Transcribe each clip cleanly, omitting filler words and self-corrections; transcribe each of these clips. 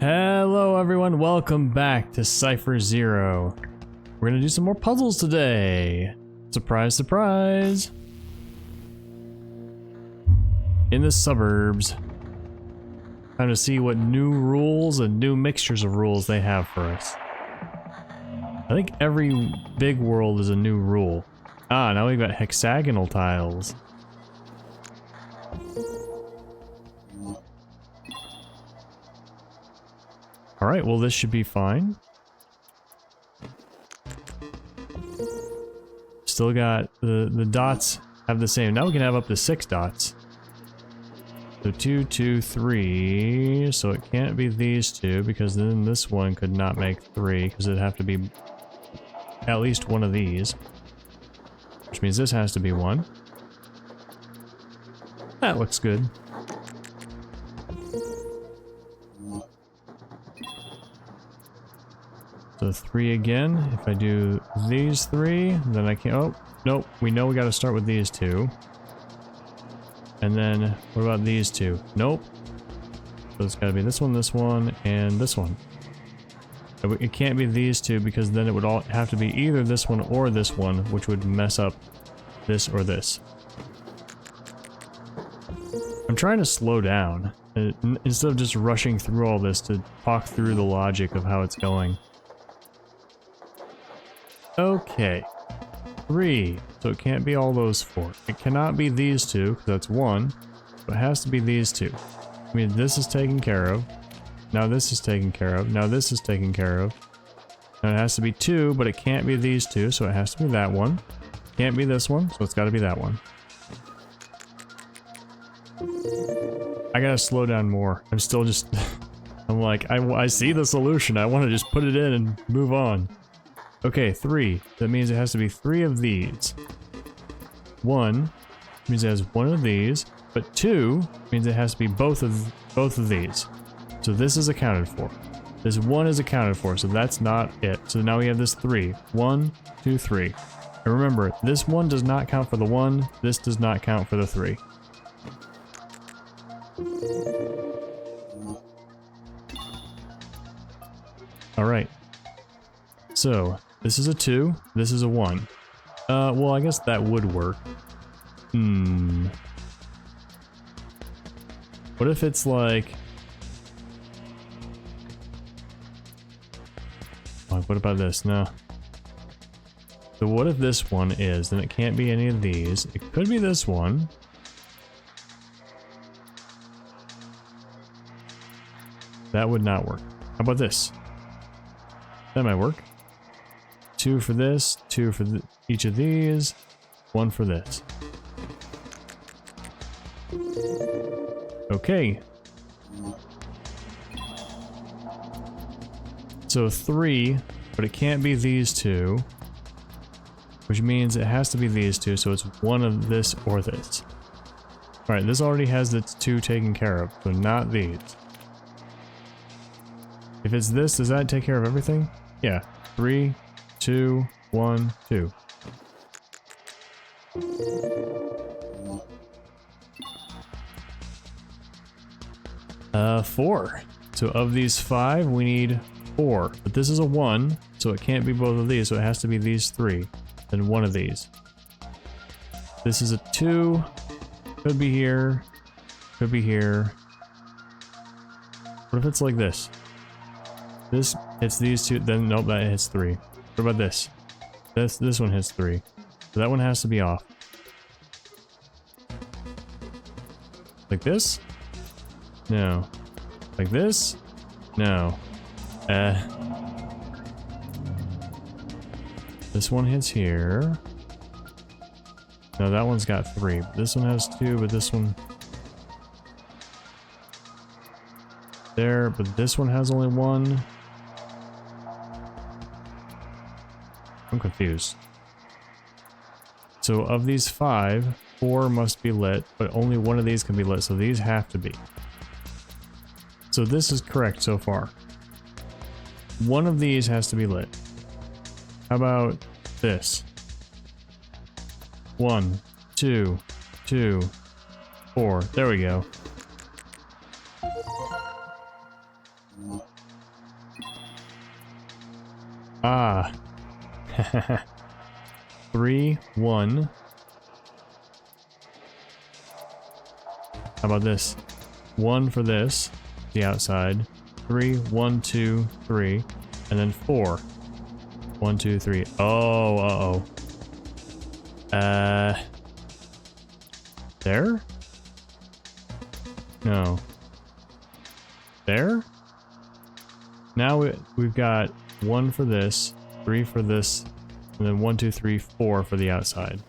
Hello everyone, welcome back to Cipher Zero. We're gonna do some more puzzles today. Surprise, surprise. In the suburbs. Time to see what new rules and new mixtures of rules they have for us. I think every big world is a new rule. Ah, now we've got hexagonal tiles. Alright, well this should be fine. Still got the dots have the same. Now we can have up to 6 dots. So 2, 2, 3. So it can't be these two because then this one could not make 3 because it'd have to be at least one of these. Which means this has to be 1. That looks good. So 3 again. If I do these 3, then I can't. Oh, nope. We know we got to start with these 2. And then what about these 2? Nope. So it's got to be this one, and this one. It can't be these 2 because then it would all have to be either this one or this one, which would mess up this or this. I'm trying to slow down instead of just rushing through all this to talk through the logic of how it's going. Okay, 3, so it can't be all those 4. It cannot be these 2, because that's 1, so it has to be these 2. I mean, this is taken care of, now this is taken care of, now this is taken care of. Now it has to be 2, but it can't be these 2, so it has to be that one. Can't be this one, so it's got to be that one. I gotta slow down more. I'm still just, I'm like, I see the solution, I want to just put it in and move on. Okay, 3. That means it has to be 3 of these. 1 means it has 1 of these, but 2 means it has to be both of these. So this is accounted for. This 1 is accounted for, so that's not it. So now we have this 3. 1, 2, 3. And remember, this 1 does not count for the 1, this does not count for the 3. Alright. So, this is a 2, this is a 1. Well, I guess that would work. What if it's like... Oh, what about this? No. So what if this one is? Then it can't be any of these. It could be this one. That would not work. How about this? That might work. 2 for this, 2 for each of these, 1 for this. Okay. So 3, but it can't be these 2, which means it has to be these 2, so it's 1 of this or this. Alright, this already has the 2 taken care of, so not these. If it's this, does that take care of everything? Yeah. 3, 2, 1, 2. Four. So of these 5, we need 4. But this is a 1, so it can't be both of these, so it has to be these 3. Then 1 of these. This is a 2. Could be here. Could be here. What if it's like this? This hits these 2, then nope, that hits 3. What about this? This one hits 3. So that one has to be off. Like this? No. Like this? No. This one hits here. No, that one's got 3. This one has 2, but this one... There, but this one has only 1. I'm confused. So of these 5, 4 must be lit, but only 1 of these can be lit, so these have to be. So this is correct so far. 1 of these has to be lit. How about this? 1, 2, 2, 4. There we go. Ah. 3, 1. How about this? 1 for this, the outside. 3, 1, 2, 3, and then 4. 1, 2, 3. Oh, uh-oh. There? No. There? Now we've got 1 for this, 3 for this, and then 1, 2, 3, 4 for the outside.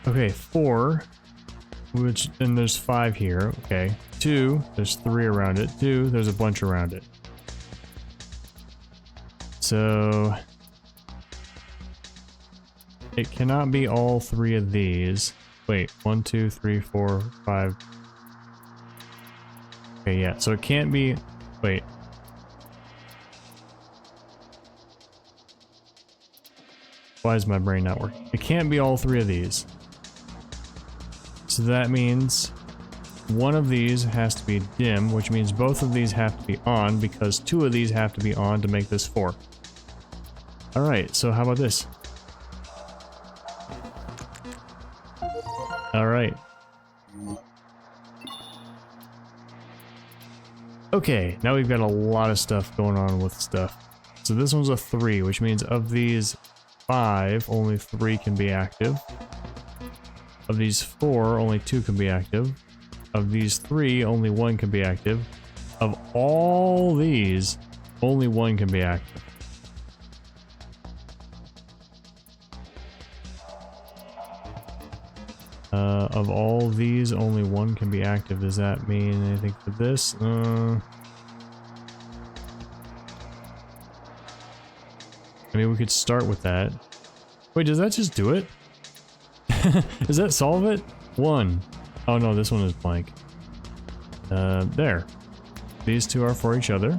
Okay, 4, which, and there's 5 here, okay. 2, there's 3 around it. 2, there's a bunch around it. So, it cannot be all 3 of these. Wait, 1, 2, 3, 4, 5. Okay, yeah, so it can't be, wait. Why is my brain not working? It can't be all 3 of these. So that means one of these has to be dim, which means both of these have to be on, because 2 of these have to be on to make this 4. Alright, so how about this? Alright. Okay, now we've got a lot of stuff going on with stuff. So this one's a 3, which means of these 5, only 3 can be active. Of these 4, only 2 can be active. Of these 3, only 1 can be active. Of all these, only 1 can be active. Of all these, only 1 can be active. Does that mean anything for this? I mean, we could start with that. Wait, does that just do it? Does that solve it? 1. Oh no, this one is blank. There. These 2 are for each other.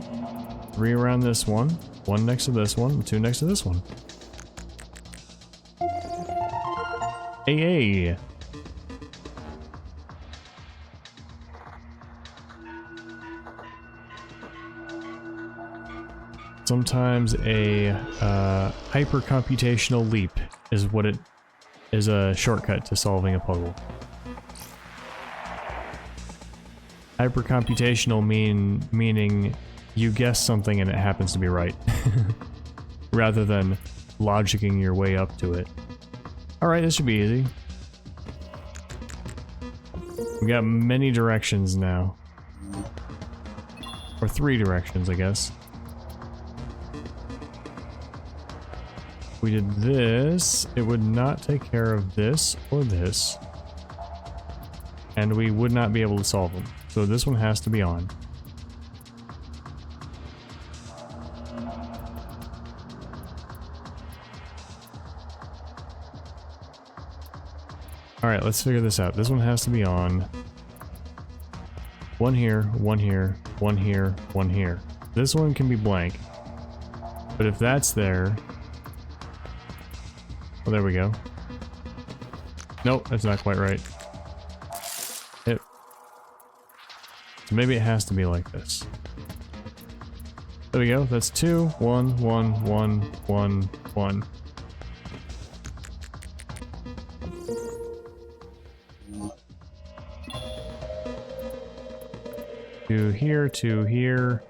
3 around this one. 1 next to this one. And 2 next to this one. Hey. Sometimes a hyper-computational leap is what it is, a shortcut to solving a puzzle. Hyper-computational meaning you guess something and it happens to be right, rather than logicking your way up to it. Alright, this should be easy. We got many directions now. Or 3 directions, I guess. If we did this, it would not take care of this or this. And we would not be able to solve them. So this one has to be on. Alright, let's figure this out. This one has to be on. 1 here, 1 here, 1 here, 1 here. This one can be blank. But if that's there... Oh, there we go. Nope, that's not quite right. So maybe it has to be like this. There we go. That's 2, 1, 1, 1, 1, 1. Two here,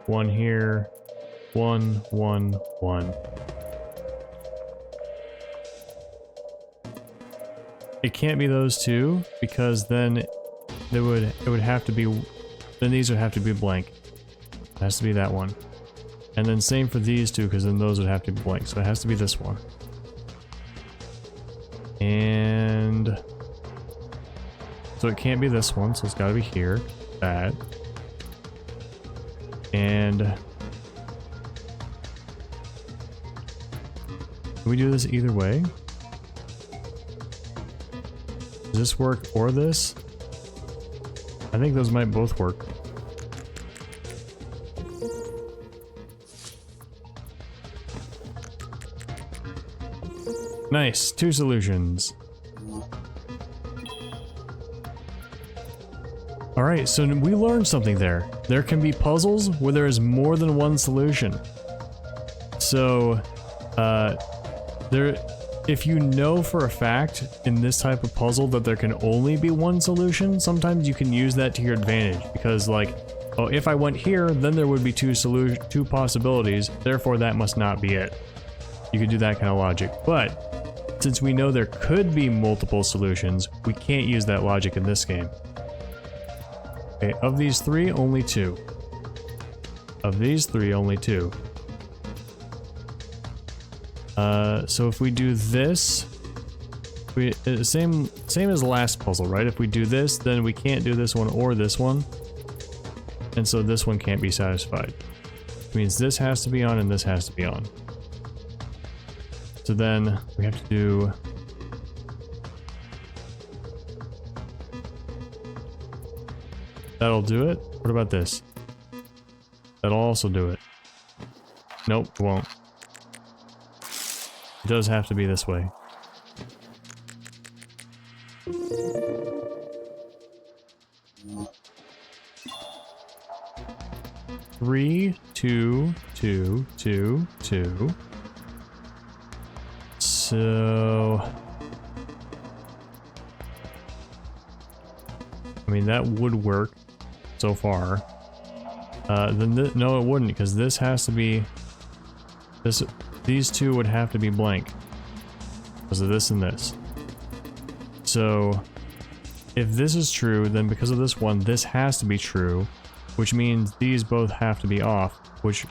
1 here, 1, 1, 1. It can't be those 2 because then it would have to be, then these would have to be blank. It has to be that one. And then same for these 2 because then those would have to be blank. So it has to be this one. And so it can't be this one, so it's got to be here. That. And can we do this either way? Does this work or this? I think those might both work. Nice, 2 solutions. Alright, so we learned something there. There can be puzzles where there is more than one solution. So, if you know for a fact in this type of puzzle that there can only be one solution, sometimes you can use that to your advantage. Because like, oh, if I went here, then there would be two possibilities, therefore that must not be it. You could do that kind of logic. But, since we know there could be multiple solutions, we can't use that logic in this game. Okay, of these three, only two. Of these three, only two. So if we do this, same as the last puzzle, right? If we do this, then we can't do this one or this one. And so this one can't be satisfied. Which means this has to be on and this has to be on. So then we have to do... That'll do it. What about this? That'll also do it. Nope, it won't. It does have to be this way. Three, two, two, two, two. So... I mean, that would work so far. Then no, it wouldn't, because this has to be... These two would have to be blank. Because of this and this. So... If this is true, then because of this one, this has to be true. Which means these both have to be off, which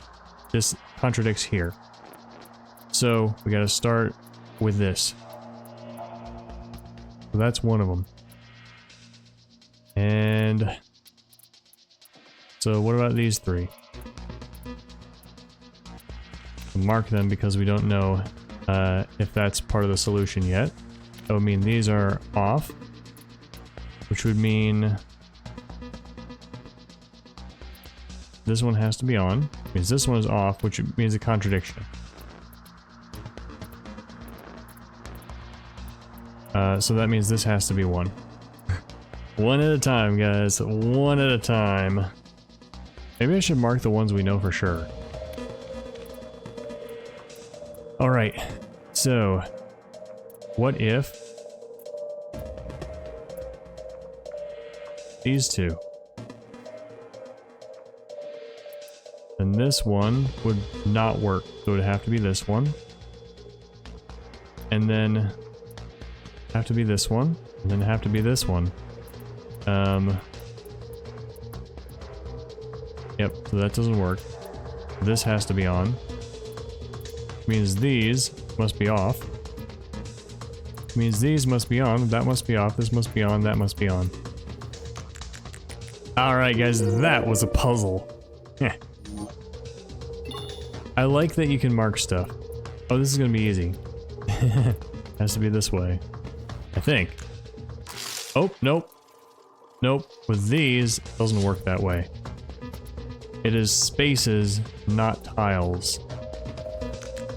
this contradicts here. So, we gotta start with this. So that's one of them. And... So what about these three? We'll mark them because we don't know if that's part of the solution yet. That would mean these are off. Which would mean... This one has to be on. Means this one is off, which means a contradiction. So that means this has to be one. One at a time, guys. One at a time. Maybe I should mark the ones we know for sure. Alright. So, what if these two? And this one would not work, so it would have to be this one. And then have to be this one, and then have to be this one. Yep, so that doesn't work. This has to be on. Means these must be off. Means these must be on, that must be off, this must be on, that must be on. Alright guys, that was a puzzle. Heh. I like that you can mark stuff. Oh, this is gonna be easy. Has to be this way. I think. Oh, nope. Nope. With these, it doesn't work that way. It is spaces, not tiles.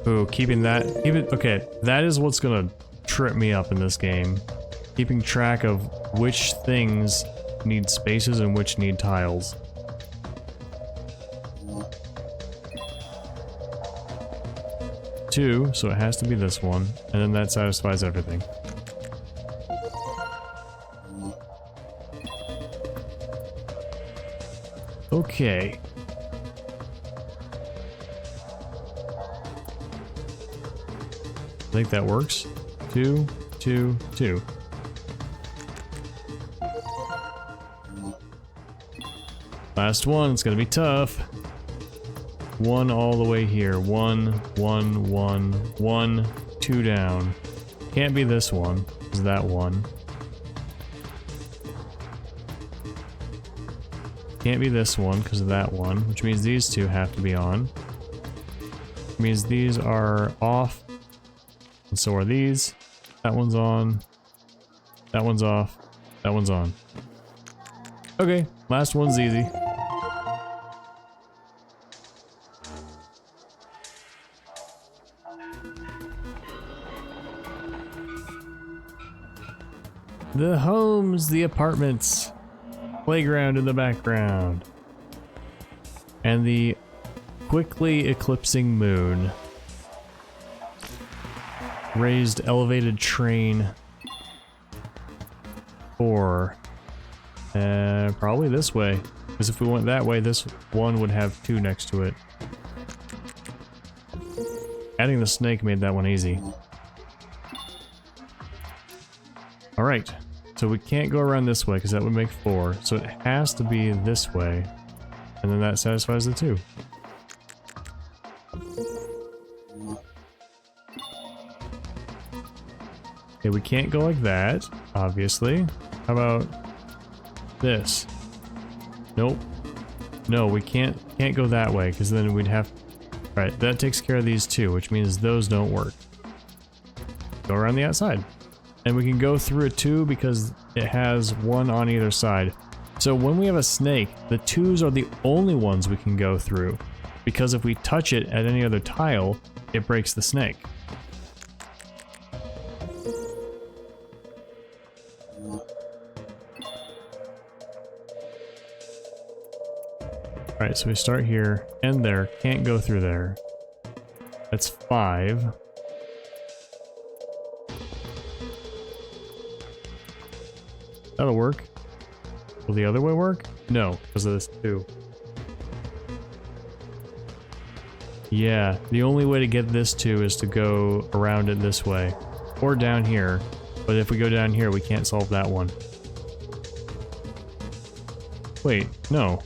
Ooh, keeping that... okay, that is what's gonna trip me up in this game. Keeping track of which things need spaces and which need tiles. Two, so it has to be this one, and then that satisfies everything. Okay. I think that works. 2, 2, 2. Last one, it's gonna be tough. 1 all the way here. 1, 1, 1, 1, 2 down. Can't be this one, is that one. Can't be this one because of that one, which means these two have to be on. Which means these are off, and so are these. That one's on. That one's off. That one's on. Okay, last one's easy. The homes, the apartments. playground in the background. And the quickly eclipsing moon. Raised elevated train. Or probably this way. Because if we went that way, this one would have 2 next to it. Adding the snake made that one easy. Alright, so we can't go around this way because that would make 4. So it has to be this way. And then that satisfies the 2. Okay, we can't go like that, obviously. How about this? Nope. No, we can't go that way because then we'd have... Right, that takes care of these 2, which means those don't work. Go around the outside. And we can go through it too because it has 1 on either side. So when we have a snake, the 2s are the only ones we can go through. Because if we touch it at any other tile, it breaks the snake. Alright, so we start here, end there, can't go through there. That's 5. That'll work. Will the other way work? No, because of this 2. Yeah, the only way to get this 2 is to go around it this way. Or down here. But if we go down here, we can't solve that one. Wait, no.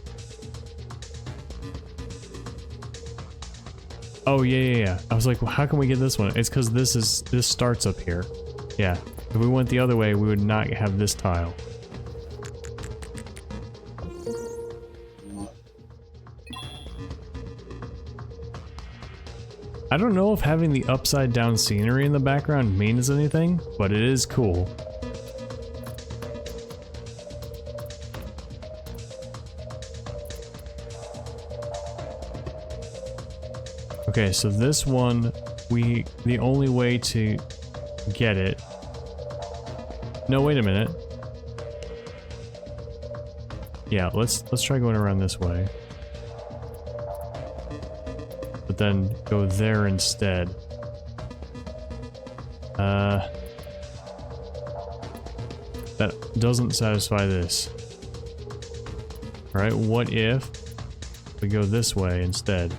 Oh, yeah. I was like, well, how can we get this one? It's because this starts up here. Yeah. If we went the other way, we would not have this tile. I don't know if having the upside down scenery in the background means anything, but it is cool. Okay, so this one, the only way to get it... No, wait a minute. Yeah, let's try going around this way. But then go there instead. That doesn't satisfy this. Alright, what if we go this way instead?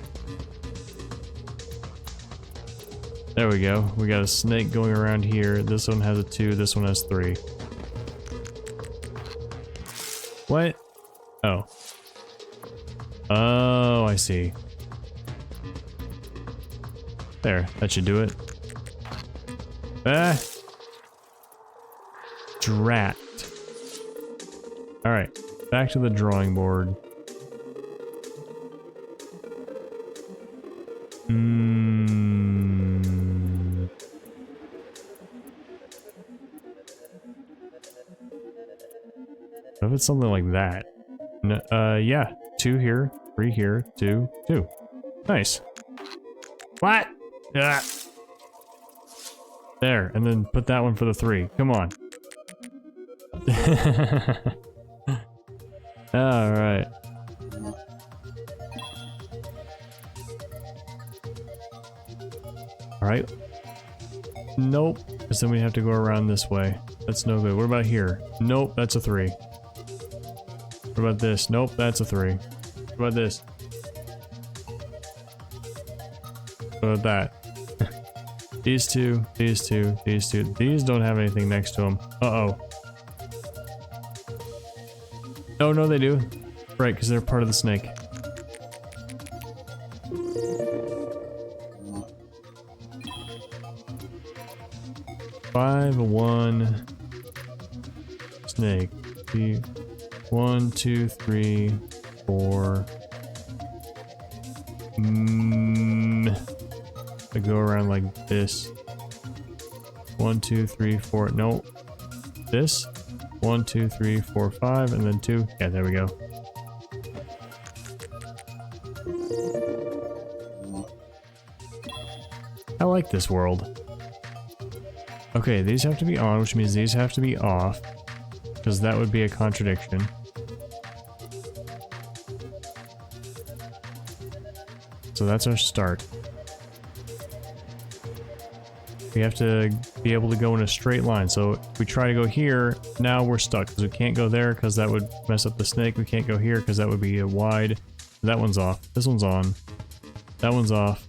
There we go. We got a snake going around here. This one has a 2, this one has 3. What? Oh. Oh, I see. There, that should do it. Ah! Drat. Alright, back to the drawing board. What if it's something like that? No, yeah. 2 here, 3 here, 2, 2. Nice. What? Ah. There, and then put that one for the 3. Come on. Alright. Alright. Nope. Because then we have to go around this way. That's no good. What about here? Nope, that's a 3. What about this? Nope, that's a 3. What about this? What about that? These 2, these 2, these 2. These don't have anything next to them. Uh-oh. Oh, no, they do. Right, because they're part of the snake. Five, 1, snake. 1, 2, 3, 4. I go around like this. 1, 2, 3, 4. No. This. 1, 2, 3, 4, 5, and then 2. Yeah, there we go. I like this world. Okay, these have to be on, which means these have to be off. Because that would be a contradiction. So that's our start. We have to be able to go in a straight line. So if we try to go here, now we're stuck because we can't go there because that would mess up the snake. We can't go here because that would be wide. That one's off. This one's on. That one's off.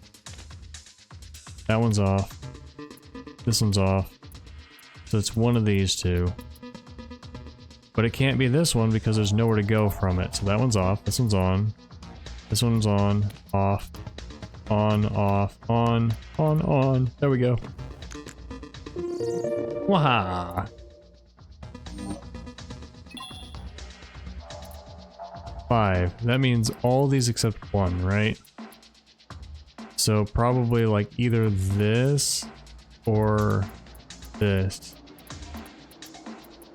That one's off. This one's off. So it's one of these two. But it can't be this one because there's nowhere to go from it. So that one's off. This one's on. This one's on. Off. On. Off. On. On. On. There we go. Waha! 5. That means all these except one, right? So probably like either this or this.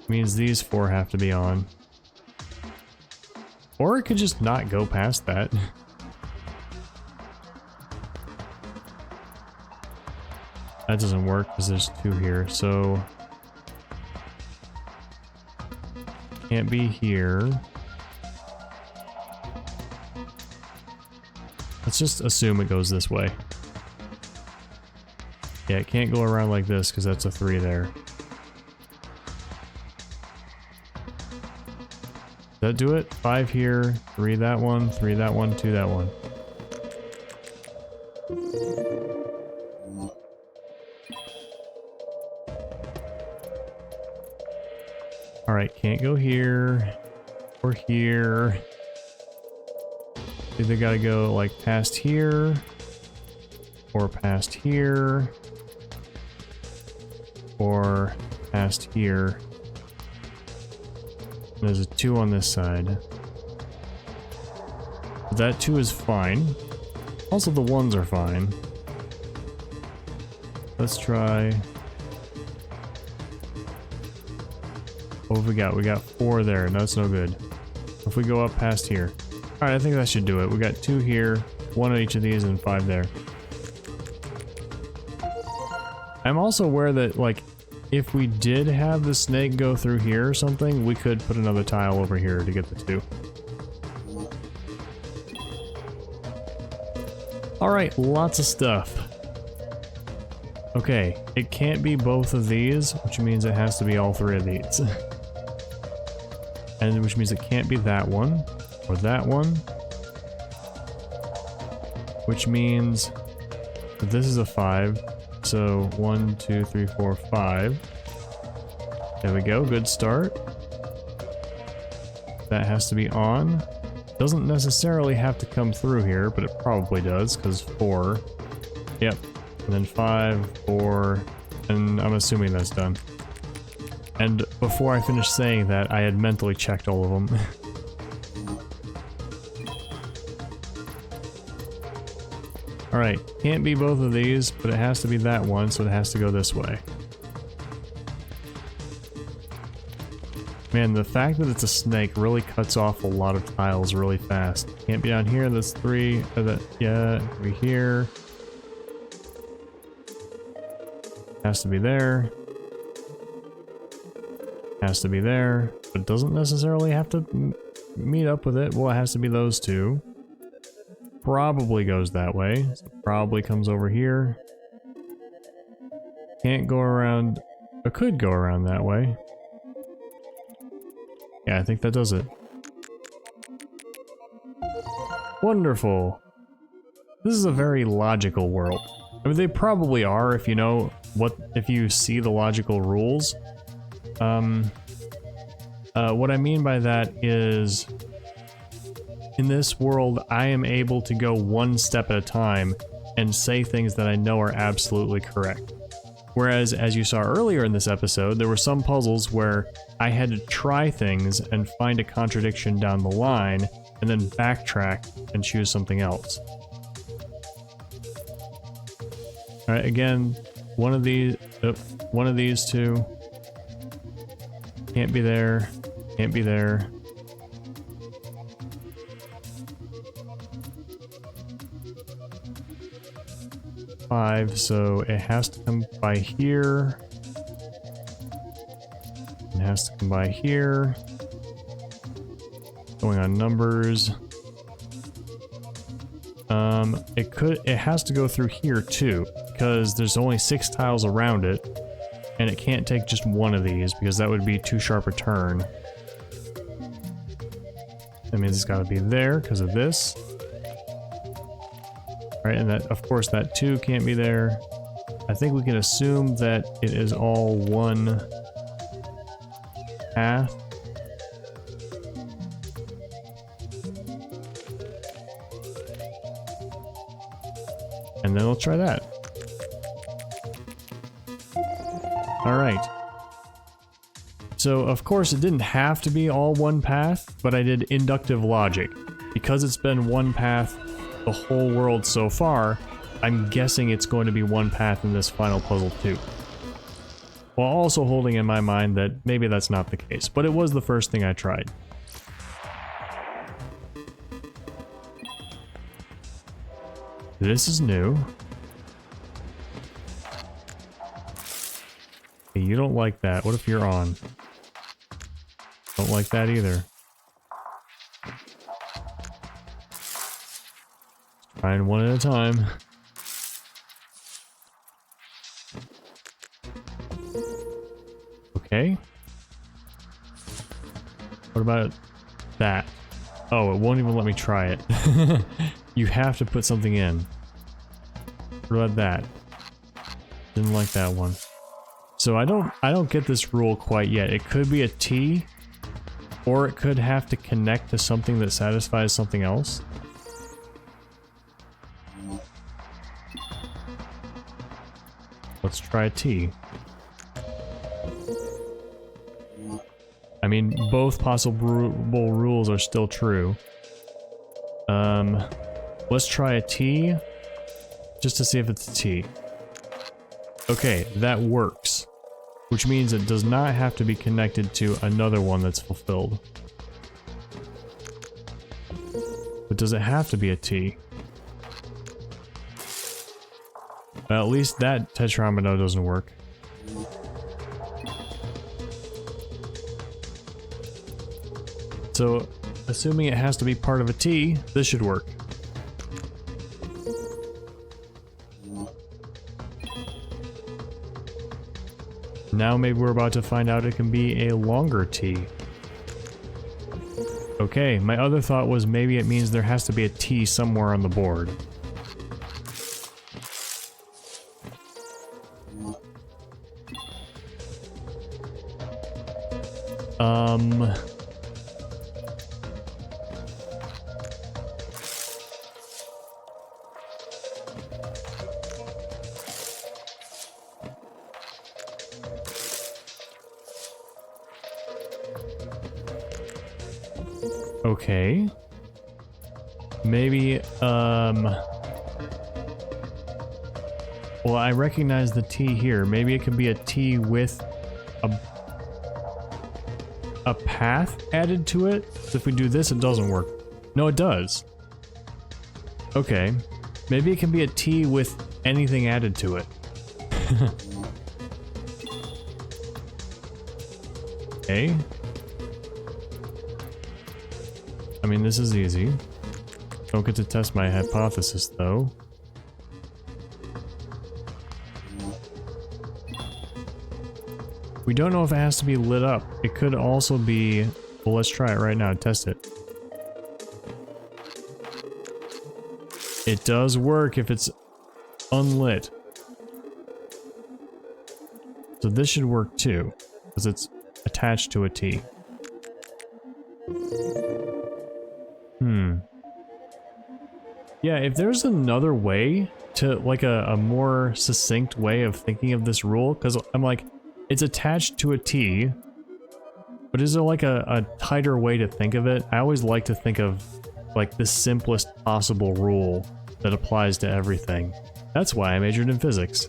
Means these 4 have to be on. Or it could just not go past that. That doesn't work because there's 2 here, so can't be here. Let's just assume it goes this way. Yeah, it can't go around like this because that's a 3 there. Does that do it? 5 here, 3 that one, 3 that one, 2 that one. Alright, can't go here or here. Either gotta go like past here or past here or past here. And there's a 2 on this side. That 2 is fine. Also the 1s are fine. Let's try. What have we got? We got 4 there. No, that's no good. If we go up past here. Alright, I think that should do it. We got 2 here, 1 on each of these, and 5 there. I'm also aware that, like, if we did have the snake go through here or something, we could put another tile over here to get the 2. Alright, lots of stuff. Okay, it can't be both of these, which means it has to be all 3 of these. And which means it can't be that one, or that one. Which means that this is a 5. So 1, 2, 3, 4, 5. There we go, good start. That has to be on. Doesn't necessarily have to come through here, but it probably does, because 4. Yep. And then 5, 4, and I'm assuming that's done. And before I finished saying that, I had mentally checked all of them. Alright, can't be both of these, but it has to be that one, so it has to go this way. Man, the fact that it's a snake really cuts off a lot of tiles really fast. Can't be down here, that's 3, yeah, be here. Has to be there. Has to be there, but doesn't necessarily have to meet up with it. Well, it has to be those 2. Probably goes that way. So probably comes over here. Can't go around, but could go around that way. Yeah, I think that does it. Wonderful. This is a very logical world. I mean, they probably are if you know what, if you see the logical rules. What I mean by that is, in this world, I am able to go one step at a time and say things that I know are absolutely correct. Whereas, as you saw earlier in this episode, there were some puzzles where I had to try things and find a contradiction down the line, and then backtrack and choose something else. Alright, again, one of these 2. Can't be there. Can't be there. Five, so it has to come by here. It has to come by here. Going on numbers. It has to go through here too, because there's only 6 tiles around it, and it can't take just one of these, because that would be too sharp a turn. That means it's gotta be there, because of this. Right, and that, of course, that 2 can't be there. I think we can assume that it is all one path. And then we'll try that. Alright. So, of course, it didn't have to be all one path, but I did inductive logic. Because it's been one path the whole world so far, I'm guessing it's going to be one path in this final puzzle too. While also holding in my mind that maybe that's not the case, but it was the first thing I tried. This is new. Hey, you don't like that. What if you're on? Don't like that either. Trying one at a time. Okay. What about that? Oh, it won't even let me try it. You have to put something in. What about that? Didn't like that one. So I don't get this rule quite yet. It could be a T, or it could have to connect to something that satisfies something else. Let's try a T. I mean, both possible rules are still true. Let's try a T, just to see if it's a T. Okay, that works. Which means it does not have to be connected to another one that's fulfilled. But does it have to be a T? Well, at least that tetromino doesn't work. So, assuming it has to be part of a T, this should work. Now maybe we're about to find out it can be a longer T. Okay, my other thought was maybe it means there has to be a T somewhere on the board. Okay. Maybe, well, I recognize the T here. Maybe it could be a T with a path added to it. So if we do this, it doesn't work. No, it does. Okay. Maybe it can be a T with anything added to it. Okay. I mean, this is easy. Don't get to test my hypothesis, though. We don't know if it has to be lit up. It could also be... Well, let's try it right now. Test it. It does work if it's unlit. So this should work too, because it's attached to a T. Yeah, if there's another way to, like a more succinct way of thinking of this rule, because I'm like, it's attached to a T, but is there like a tighter way to think of it? I always like to think of like the simplest possible rule that applies to everything. That's why I majored in physics.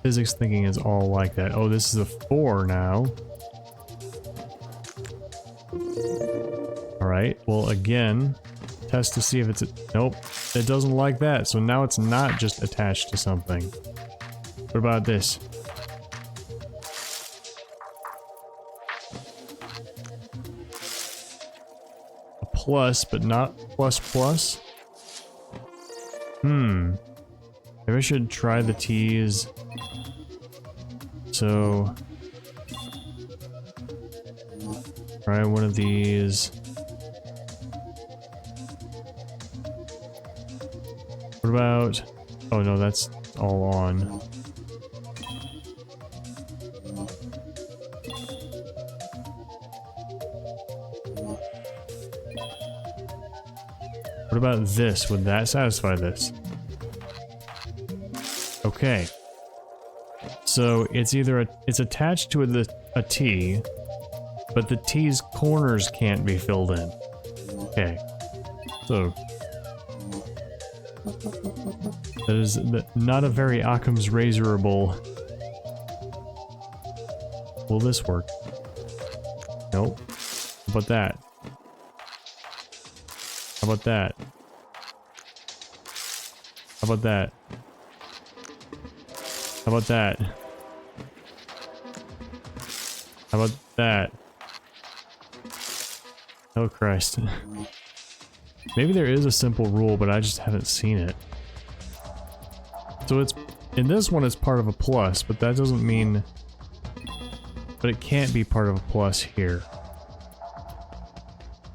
Physics thinking is all like that. Oh, this is a 4 now. Alright, well again, test to see if it's nope, it doesn't like that, so now it's not just attached to something. What about this? A plus, but not plus plus? Maybe I should try the T's. So... try one of these. What about... oh no, that's all on. What about this? Would that satisfy this? Okay. So it's either it's attached to a T, but the T's corners can't be filled in. Okay. So that is not a very Occam's razorable. Will this work? Nope. How about that? How about that? How about that? How about that? How about that? Oh Christ. Maybe there is a simple rule, but I just haven't seen it. So it's... in this one it's part of a plus, but that doesn't mean... but it can't be part of a plus here.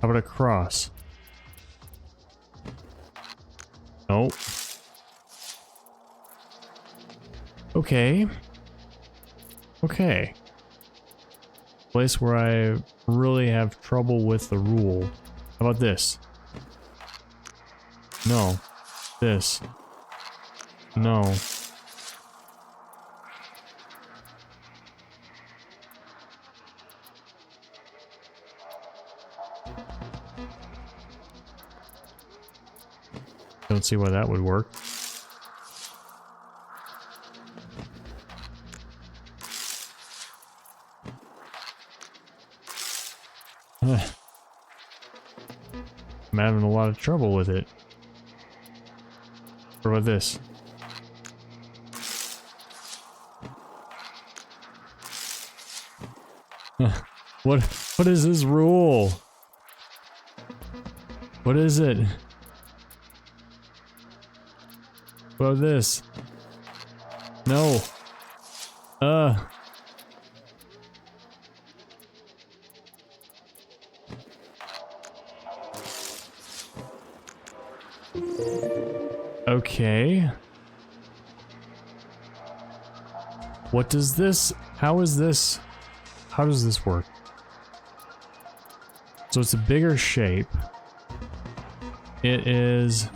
How about a cross? Nope. Okay. Okay. Place where I really have trouble with the rule. How about this? No. This. No. Don't see why that would work. I'm having a lot of trouble with it. What about this? What is this rule? What is it? What about this? No. Okay. What does this... how is this... how does this work? So it's a bigger shape. It is...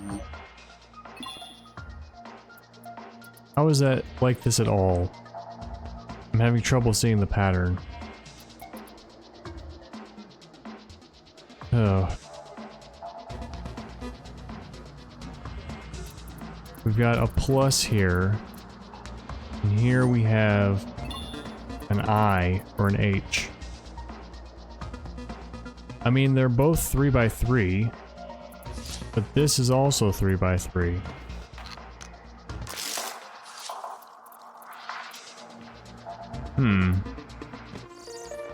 how is that like this at all? I'm having trouble seeing the pattern. Oh. We've got a plus here. And here we have an I or an H. I mean, they're both 3 by 3, but this is also 3 by 3.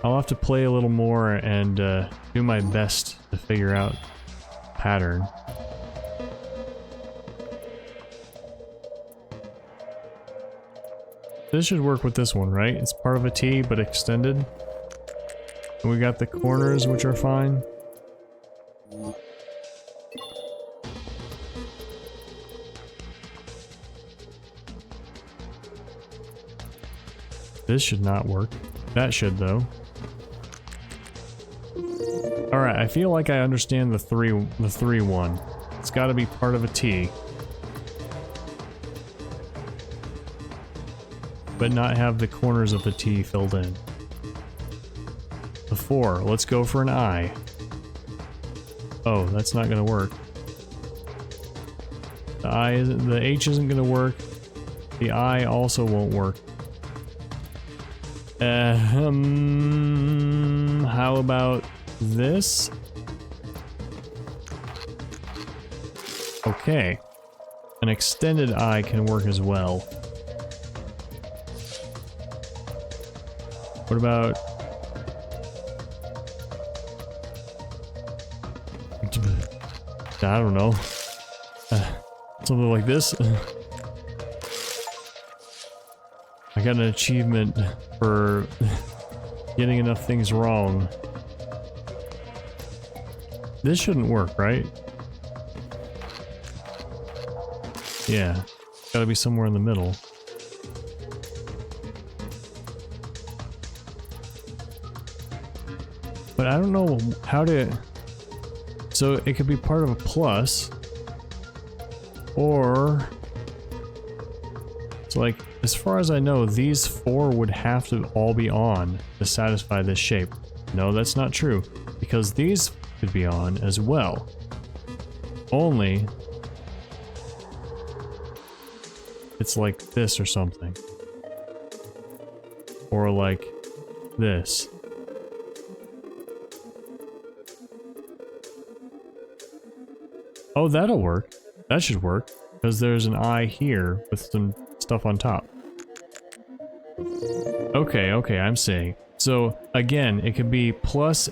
I'll have to play a little more and do my best to figure out pattern. This should work with this one, right? It's part of a T, but extended. And we got the corners, which are fine. This should not work. That should, though. Alright, I feel like I understand the 3-1. It's gotta be part of a T. But not have the corners of the T filled in. The 4, let's go for an I. Oh, that's not gonna work. The H isn't gonna work. The I also won't work. How about this? Okay. An extended I can work as well. What about... I don't know. Something like this. I got an achievement for getting enough things wrong. This shouldn't work, right? Yeah. Gotta be somewhere in the middle. But I don't know how to... So it could be part of a plus. Or... So like, as far as I know, these 4 would have to all be on to satisfy this shape. No, that's not true. Because these could be on as well. Only... it's like this or something. Or like this. Oh, that'll work. That should work. Because there's an eye here with some stuff on top. Okay, I'm seeing. So, again, it can be plus...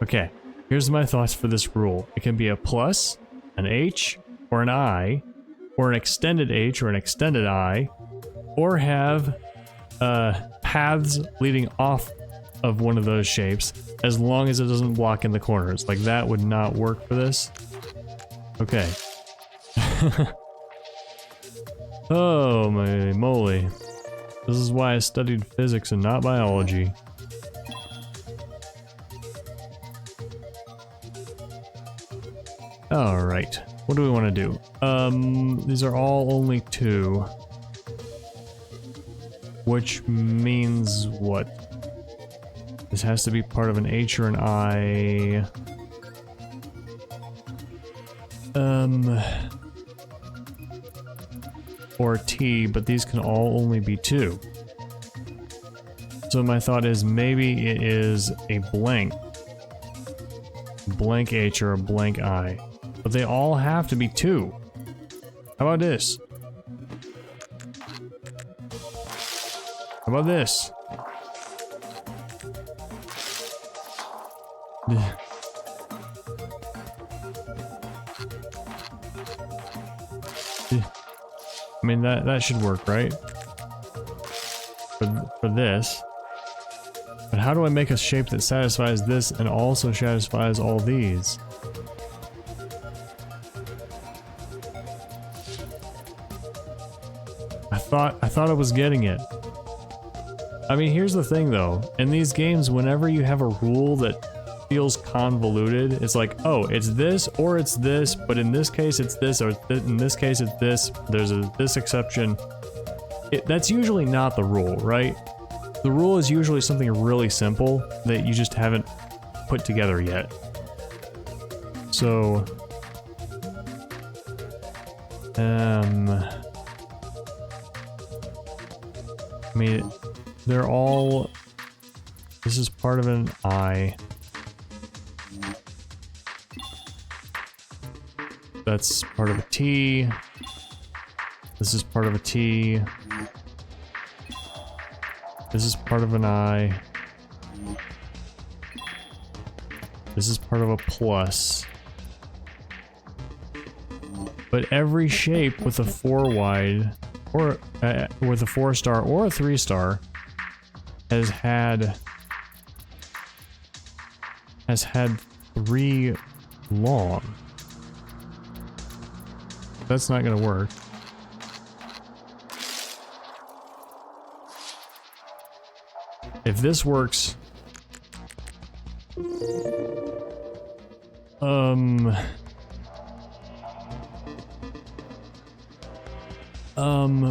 Okay, here's my thoughts for this rule. It can be a plus, an H, or an I, or an extended H or an extended I, or have paths leading off of one of those shapes, as long as it doesn't block in the corners. Like, that would not work for this. Okay. Oh my moly. This is why I studied physics and not biology. Alright. What do we want to do? These are all only 2. Which means what? This has to be part of an H or an I. Or T, but these can all only be 2. So my thought is maybe it is a blank H or a blank I. But they all have to be 2. How about this? How about this? I mean, that should work, right? For this. But how do I make a shape that satisfies this and also satisfies all these? I thought I was getting it. I mean, here's the thing though. In these games, whenever you have a rule that feels convoluted, it's like, oh, it's this or it's this, but in this case it's this, or in this case it's this, there's this exception. That's usually not the rule, right? The rule is usually something really simple that you just haven't put together yet. So... I mean, they're all... This is part of an I. That's part of a T. This is part of a T. This is part of an I. This is part of a plus. But every shape with a 4 wide, or with a 4 star or a 3 star, has had 3 long. That's not gonna work. If this works...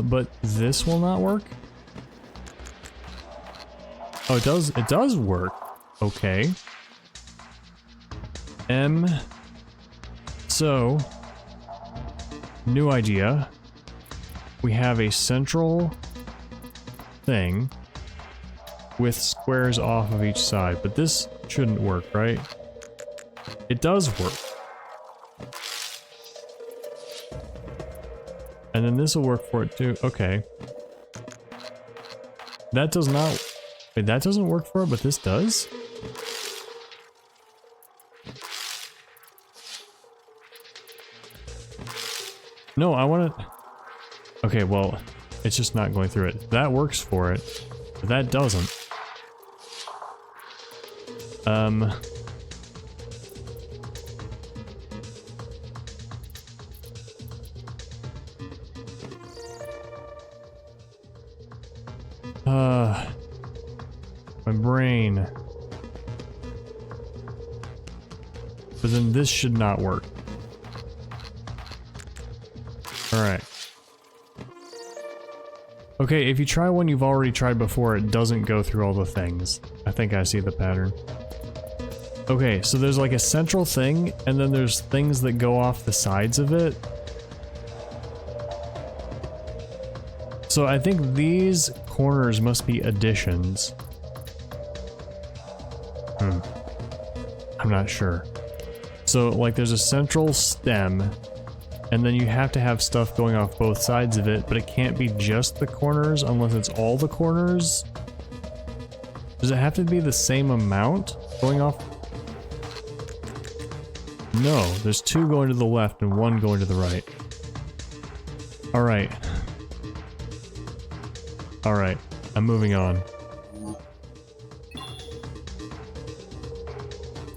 but this will not work? Oh, it does work. Okay. So, new idea. We have a central thing with squares off of each side, but this shouldn't work, right? It does work. And then this will work for it too. Okay. That does not... Wait, that doesn't work for it, but this does? No, I want to... Okay, well, it's just not going through it. That works for it, but that doesn't. My brain. But then this should not work. Alright. Okay, if you try one you've already tried before, it doesn't go through all the things. I think I see the pattern. Okay, so there's like a central thing, and then there's things that go off the sides of it. So I think these corners must be additions. I'm not sure. So like there's a central stem, and then you have to have stuff going off both sides of it, but it can't be just the corners unless it's all the corners. Does it have to be the same amount going off? No, there's two going to the left and one going to the right. Alright. Alright, I'm moving on.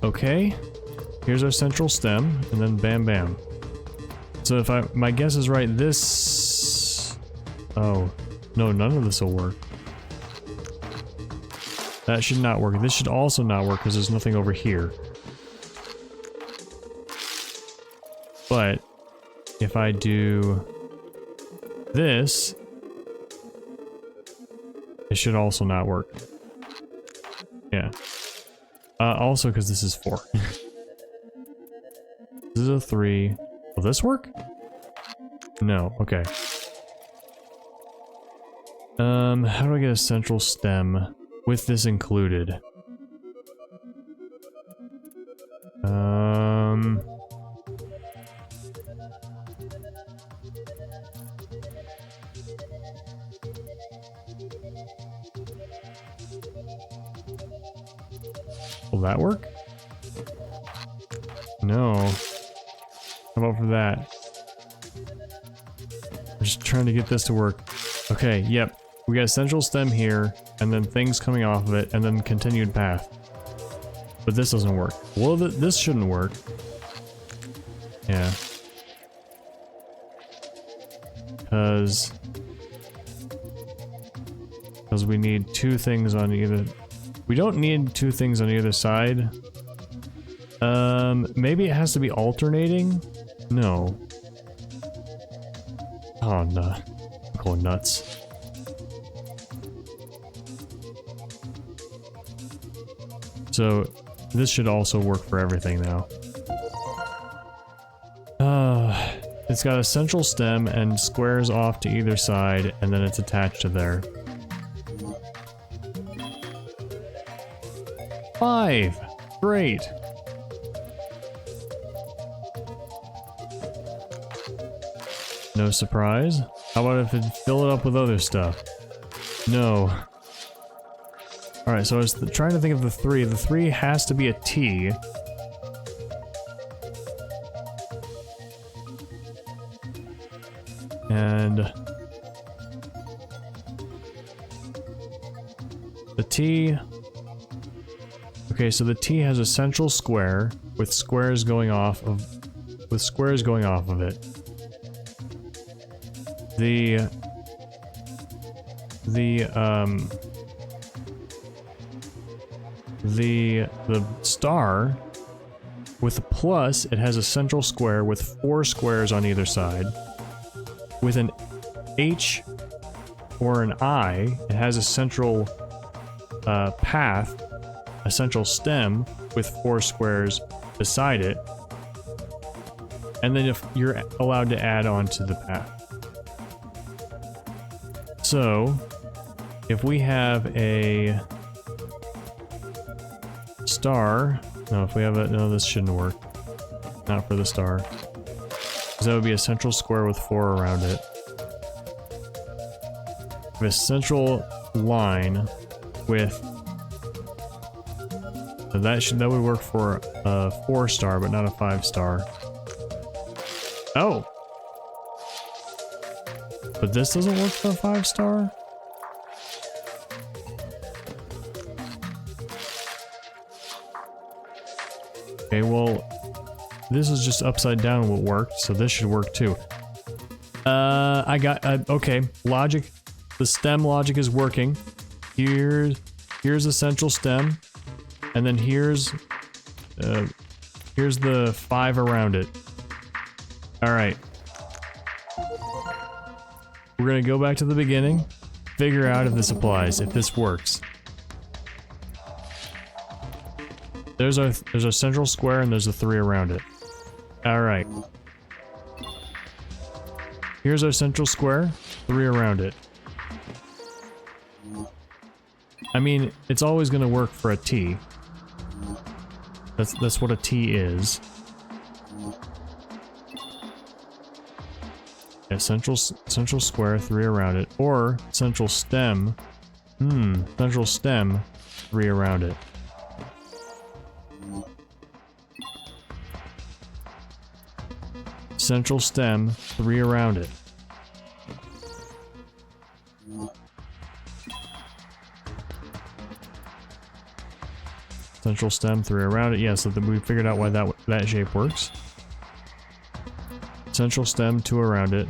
Okay, here's our central stem, and then bam bam. So if my guess is right, this... Oh, no, none of this will work. That should not work. This should also not work because there's nothing over here. But if I do this, it should also not work. Yeah. Also because this is 4. This is a 3. Will this work? No. Okay. How do I get a central stem with this included? Will that work? No. How about for that? I'm just trying to get this to work. Okay, yep. We got a central stem here, and then things coming off of it, and then continued path. But this doesn't work. Well, this shouldn't work. Yeah. Because we need two things on either... We don't need two things on either side. Maybe it has to be alternating? No. Oh, no. I'm going nuts. So, this should also work for everything now. It's got a central stem and squares off to either side, and then it's attached to there. 5! Great! No surprise. How about if it fill it up with other stuff? No. Alright, so I was trying to think of the 3. The 3 has to be a T. And... the T... Okay, so the T has a central square with squares going off of it. The star with a plus, it has a central square with 4 squares on either side. With an H or an I, it has a central path, a central stem with 4 squares beside it. And then if you're allowed to add on to the path. So, if we have a star, no, if we have a, no, this shouldn't work. Not for the star. Because that would be a central square with 4 around it. We have a central line with, that would work for a 4 star, but not a 5 star. Oh! But this doesn't work for a 5-star? Okay, well, this is just upside down what worked, so this should work too. Okay, logic. The stem logic is working. Here's the central stem, and then here's the 5 around it. Alright. We're gonna go back to the beginning, figure out if this applies, if this works. There's our central square and there's a 3 around it. Alright. Here's our central square, 3 around it. I mean, it's always gonna work for a T. That's what a T is. Yeah, central square, 3 around it. Or central stem. Central stem, 3 around it. Central stem, 3 around it. Central stem, 3 around it. Yeah, so we figured out why that shape works. Central stem, 2 around it.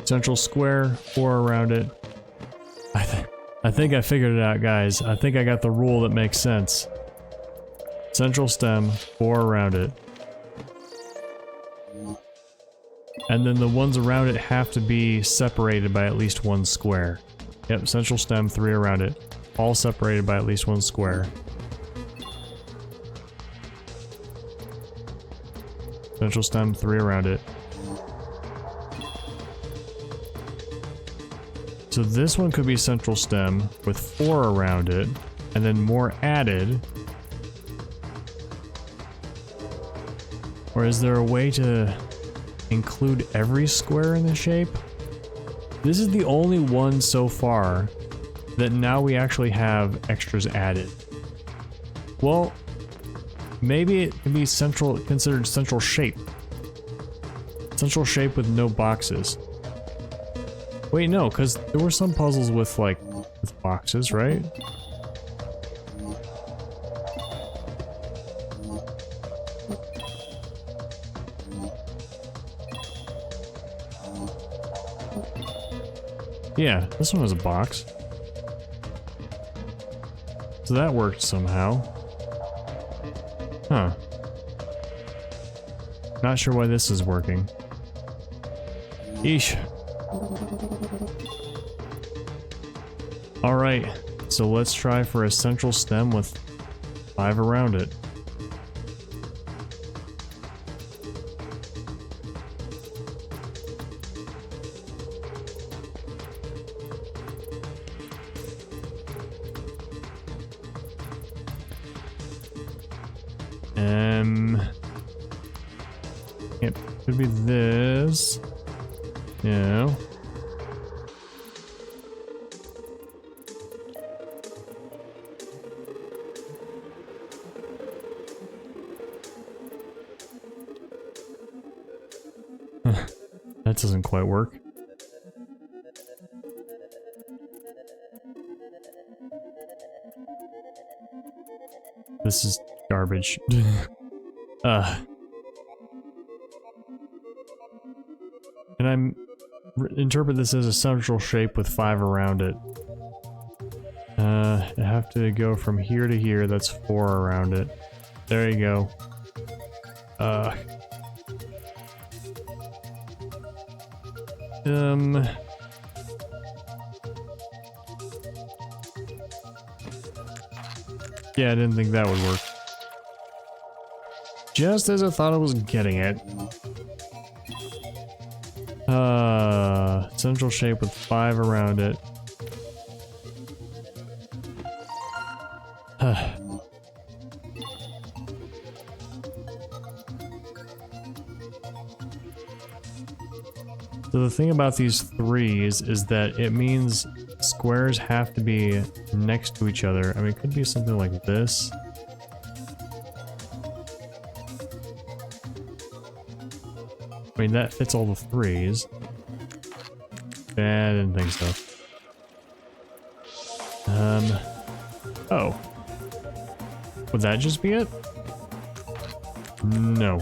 Central square, 4 around it. I think I figured it out, guys. I think I got the rule that makes sense. Central stem, 4 around it. And then the ones around it have to be separated by at least 1 square. Yep, central stem, 3 around it. All separated by at least 1 square. Central stem, 3 around it. So this one could be central stem with 4 around it, and then more added. Or is there a way to include every square in the shape? This is the only one so far that now we actually have extras added. Well, maybe it can be considered central shape. Central shape with no boxes. Wait, no, because there were some puzzles with boxes, right? Yeah, this one was a box. So that worked somehow. Huh. Not sure why this is working. Eesh. Alright, so let's try for a central stem with 5 around it. It could be this. Yeah. That doesn't quite work. This is garbage. And interpret this as a central shape with 5 around it. I have to go from here to here, that's 4 around it. There you go. Yeah, I didn't think that would work. Just as I thought I was getting it. Central shape with 5 around it. So the thing about these 3s is that it means squares have to be next to each other. I mean, it could be something like this. I mean, that fits all the threes. I didn't think so. Oh. Would that just be it? No.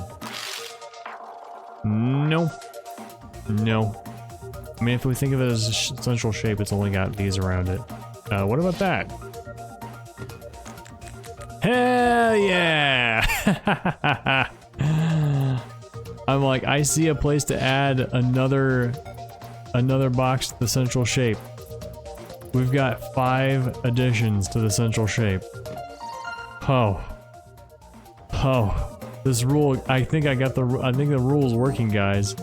No. No. I mean, if we think of it as a central shape, it's only got these around it. What about that? Hell yeah! I'm like, I see a place to add another box to the central shape. We've got 5 additions to the central shape. Oh. Oh. This rule, I think the rule's working, guys.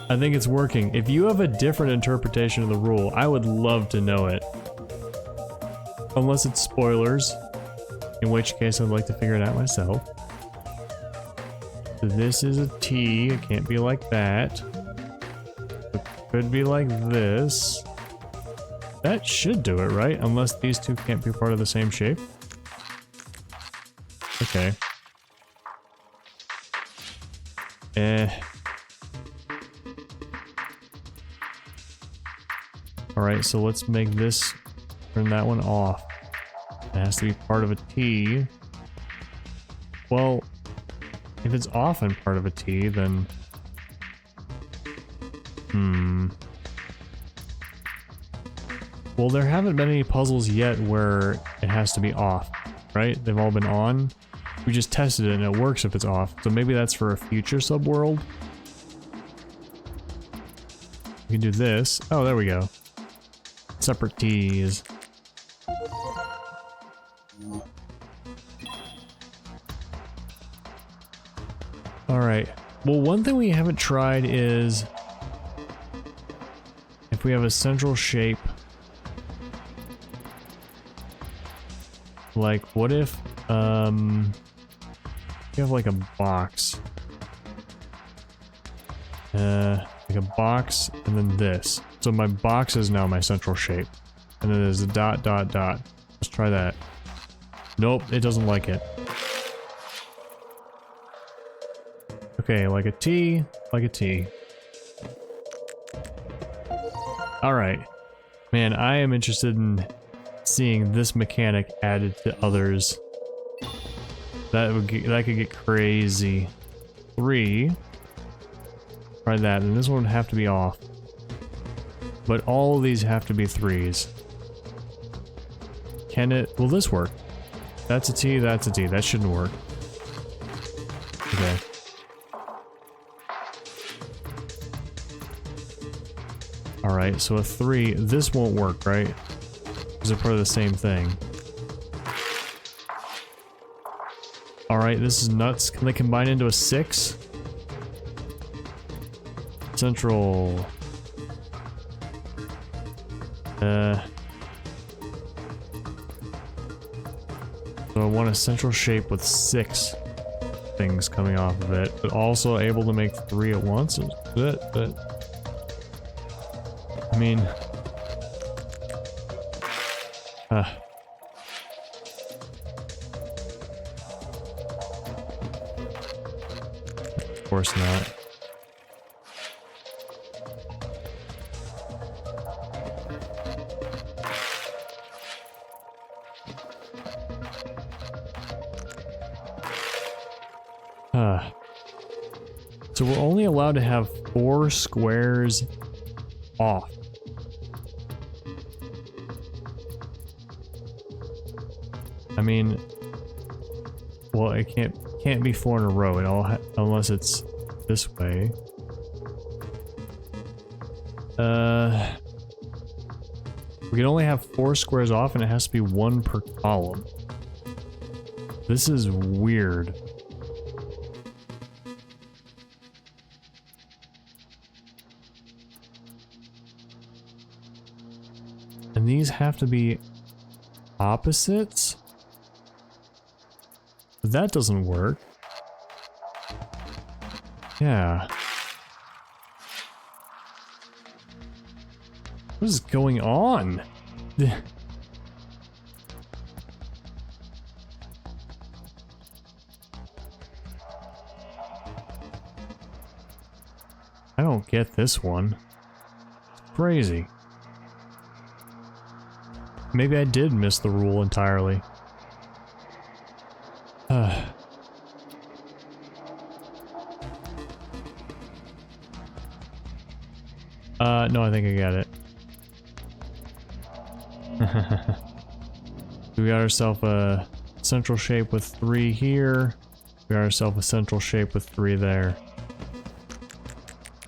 I think it's working. If you have a different interpretation of the rule, I would love to know it. Unless it's spoilers, in which case I'd like to figure it out myself. So this is a T, it can't be like that. It could be like this. That should do it, right? Unless these two can't be part of the same shape. Okay. Alright, so let's make this, turn that one off. It has to be part of a T. Well, if it's off and part of a T, then... Well, there haven't been any puzzles yet where it has to be off, right? They've all been on. We just tested it and it works if it's off. So maybe that's for a future subworld. We can do this. Oh, there we go. Separate T's. Alright. Well, one thing we haven't tried is if we have a central shape. Like, what if, you have like a box. Like a box and then this. So my box is now my central shape. And then there's a dot, dot, dot. Let's try that. Nope, it doesn't like it. Okay, like a T, like a T. Alright. Man, I am interested in seeing this mechanic added to others. That could get crazy. 3. Try that, and this one would have to be off. But all of these have to be 3s. Can it? Will this work? That's a T, that's a T. That shouldn't work. Okay. Alright, so a 3. This won't work, right? Because they're part of the same thing. Alright, this is nuts. Can they combine into a 6? Central. So I want a central shape with 6 things coming off of it, but also able to make 3 at once. But I mean, of course not. So we're only allowed to have 4 squares off. I mean, well, it can't be 4 in a row. It all unless it's this way. We can only have 4 squares off, and it has to be 1 per column. This is weird. And these have to be opposites? That doesn't work. Yeah. What is going on? I don't get this one. It's crazy. Maybe I did miss the rule entirely. No, I think I got it. We got ourselves a central shape with 3 here. We got ourselves a central shape with 3 there.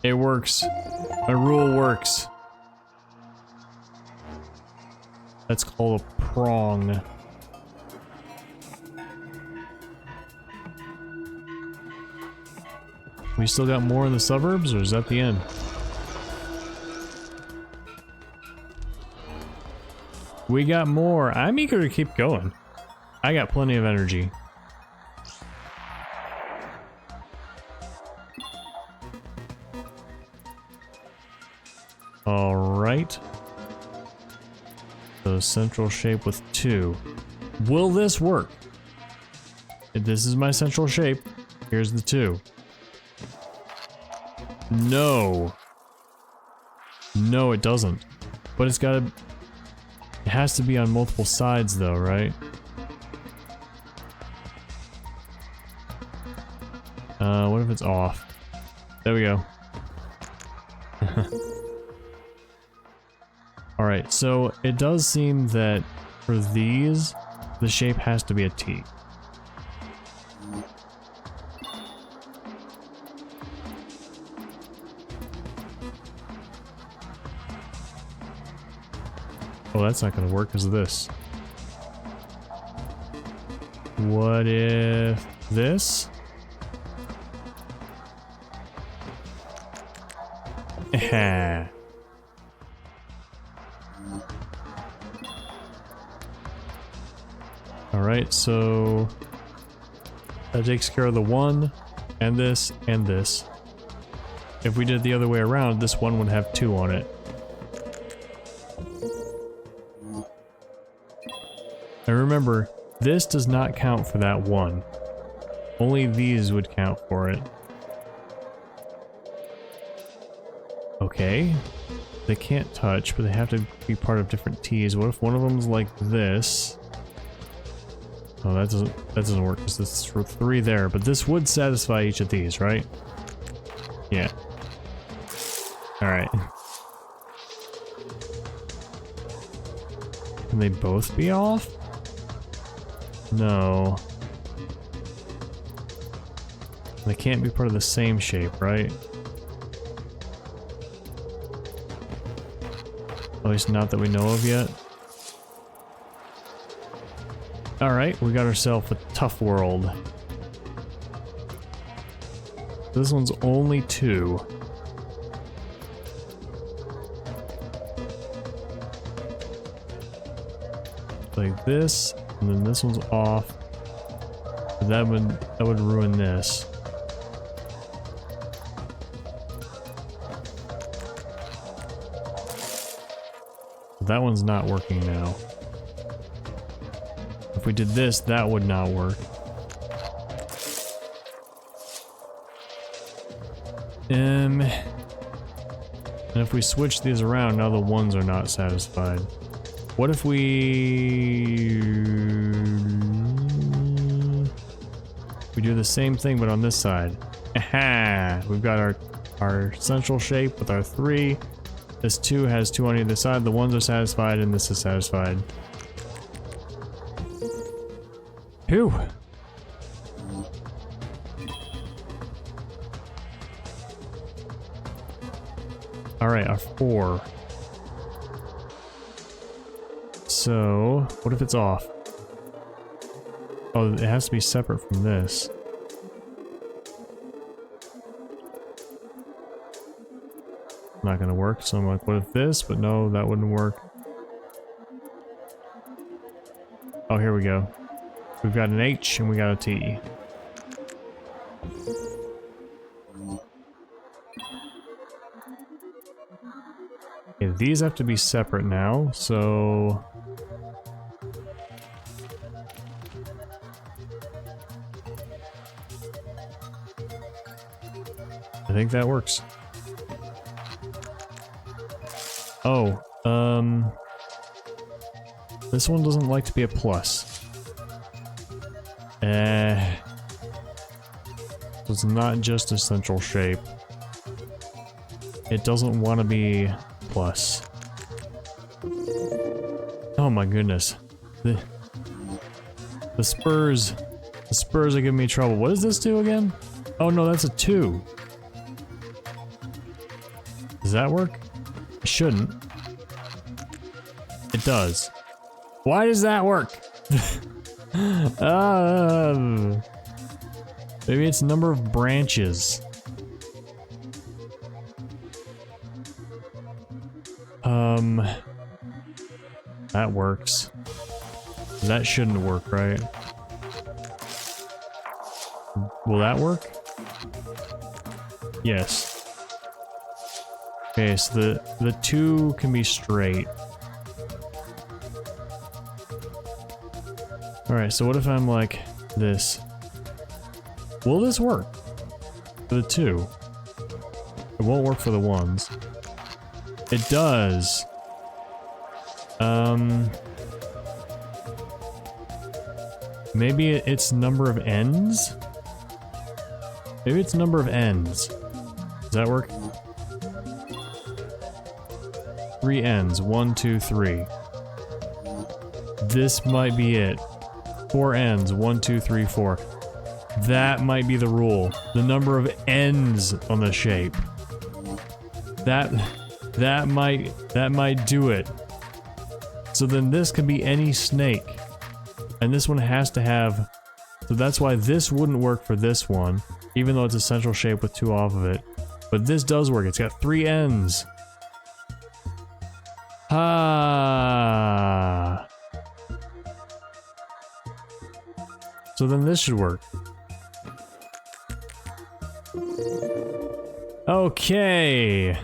It works. My rule works. That's called a prong. We still got more in the suburbs, or is that the end? We got more. I'm eager to keep going. I got plenty of energy. All right. So central shape with 2. Will this work? If this is my central shape, here's the 2. No. No, it doesn't. But it's gotta... It has to be on multiple sides though, right? What if it's off? There we go. Alright, so it does seem that for these, the shape has to be a T. Oh, that's not gonna work because of this. What if this? Alright, so that takes care of the 1 and this and this. If we did it the other way around, this one would have 2 on it. And remember, this does not count for that 1. Only these would count for it. Okay. They can't touch, but they have to be part of different T's. What if one of them's like this? Oh, that doesn't work because this is for 3 there, but this would satisfy each of these, right? Yeah. Alright. Can they both be off? No. They can't be part of the same shape, right? At least not that we know of yet. Alright, we got ourselves a tough world. This one's only 2. Like this, and then this one's off. That would ruin this. That one's not working now. If we did this, that would not work. And if we switch these around, now the 1s are not satisfied. What if we do the same thing but on this side? Aha! We've got our central shape with our 3. This 2 has 2 on either side. The 1s are satisfied and this is satisfied. Phew! Alright, our 4. So, what if it's off? Oh, it has to be separate from this. Not gonna work, so I'm like, what if this? But no, that wouldn't work. Oh, here we go. We've got an H and we got a T. Okay, these have to be separate now, so... I think that works. Oh, this one doesn't like to be a plus. It's not just a central shape. It doesn't want to be plus. Oh my goodness. The spurs are giving me trouble. What does this do again? Oh no, that's a 2. Does that work? It shouldn't. It does. Why does that work? Maybe it's number of branches. That works. That shouldn't work, right? Will that work? Yes. Okay, so the 2 can be straight. Alright, so what if I'm like this? Will this work? For the 2? It won't work for the 1s. It does. Maybe it's number of ends? Maybe it's number of ends. Does that work? 3 ends. 1, 2, 3. This might be it. 4 ends. 1, 2, 3, 4. That might be the rule. The number of ends on the shape. That might do it. So then this can be any snake. And this one has to have... So that's why this wouldn't work for this one, even though it's a central shape with 2 off of it. But this does work. It's got 3 ends. Ah. So then this should work. Okay.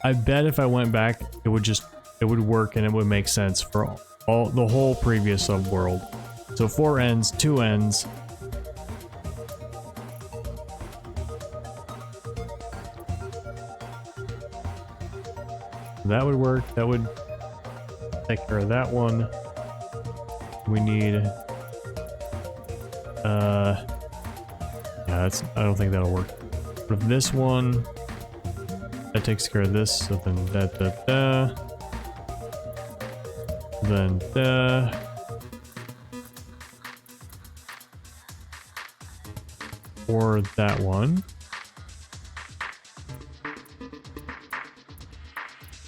I bet if I went back, it would work and it would make sense for the whole previous subworld. So 4 ends, 2 ends. That would work. That would take care of that one. We need yeah, I don't think that'll work. But if this one, that takes care of this, so then then or that one.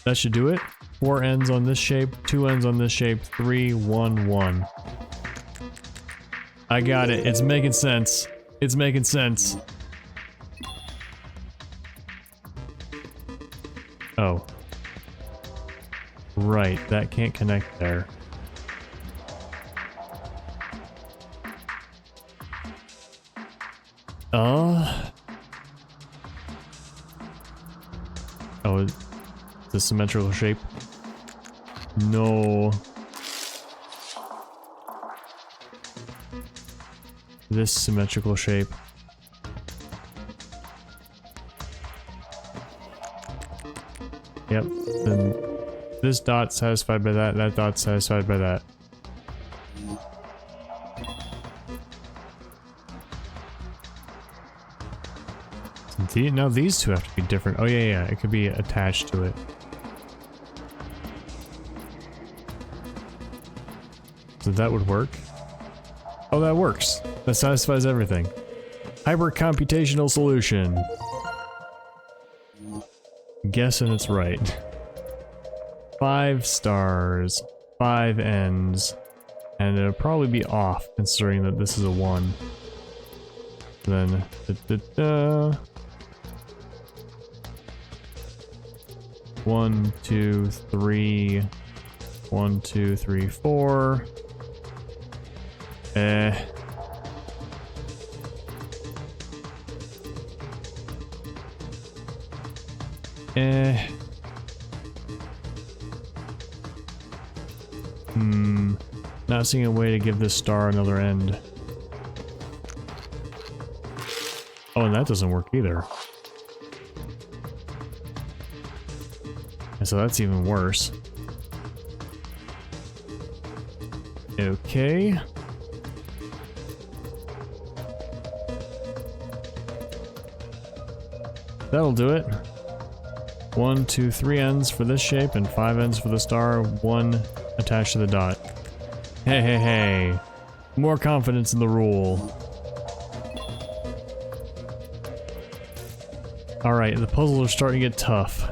That should do it. 4 ends on this shape, 2 ends on this shape, 3, 1, 1. I got it. It's making sense. It's making sense. Oh. Right, that can't connect there. Oh, it's a symmetrical shape. No. This symmetrical shape. Yep. Then this dot satisfied by that, that dot satisfied by that. Now these two have to be different. Oh yeah, it could be attached to it. So that would work. Oh, that works. That satisfies everything. Hyper-computational solution. Guessing it's right. 5 stars, 5 ends, and it'll probably be off considering that this is a 1. Then 1, 2, 3. 1, 2, 3, 4. Not seeing a way to give this star another end. Oh, and that doesn't work either. And so that's even worse. Okay. That'll do it. 1, 2, 3 ends for this shape and 5 ends for the star, 1 attached to the dot. Hey, hey, hey. More confidence in the rule. Alright, the puzzles are starting to get tough.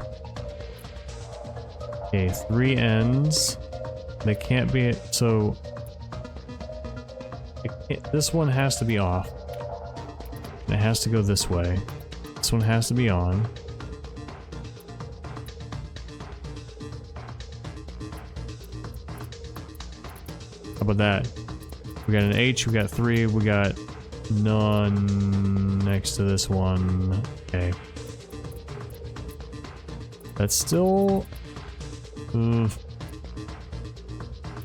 Okay, 3 ends. They can't be, so... this one has to be off. It has to go this way. This one has to be on. How about that? We got an H, we got 3, we got none next to this one. Okay. That's still... no,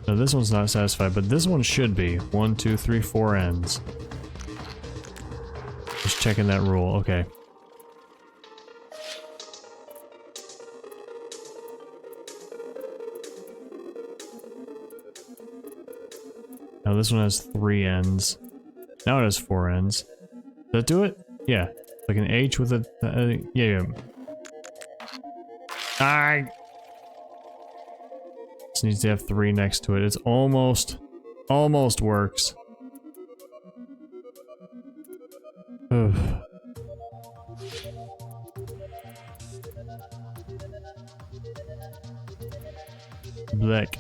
this one's not satisfied, but this one should be. 1, 2, 3, 4 ends. Just checking that rule. Okay. Now this one has 3 ends. Now it has 4 ends. Does that do it? Yeah. Like an H with a... yeah. This needs to have 3 next to it. It's almost works. Ugh. Black.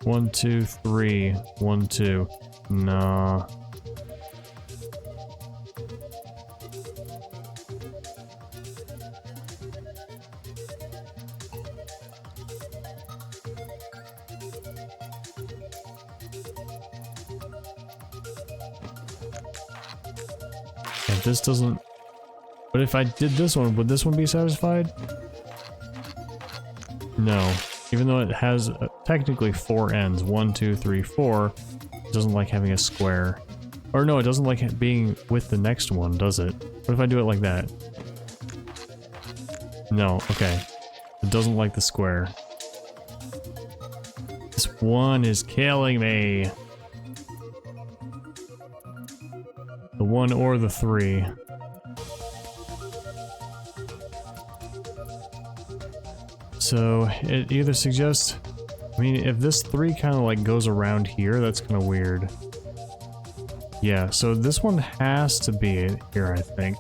1, 2, 3. 1, 2. Nah. If this doesn't... But if I did this one, would this one be satisfied? No. Even though it has technically 4 ends. 1, 2, 3, 4. It doesn't like having a square. Or no, it doesn't like it being with the next one, does it? What if I do it like that? No, okay. It doesn't like the square. This one is killing me. The 1 or the 3. So it either suggests, I mean, if this 3 kind of like goes around here, that's kind of weird. Yeah, so this one has to be here, I think.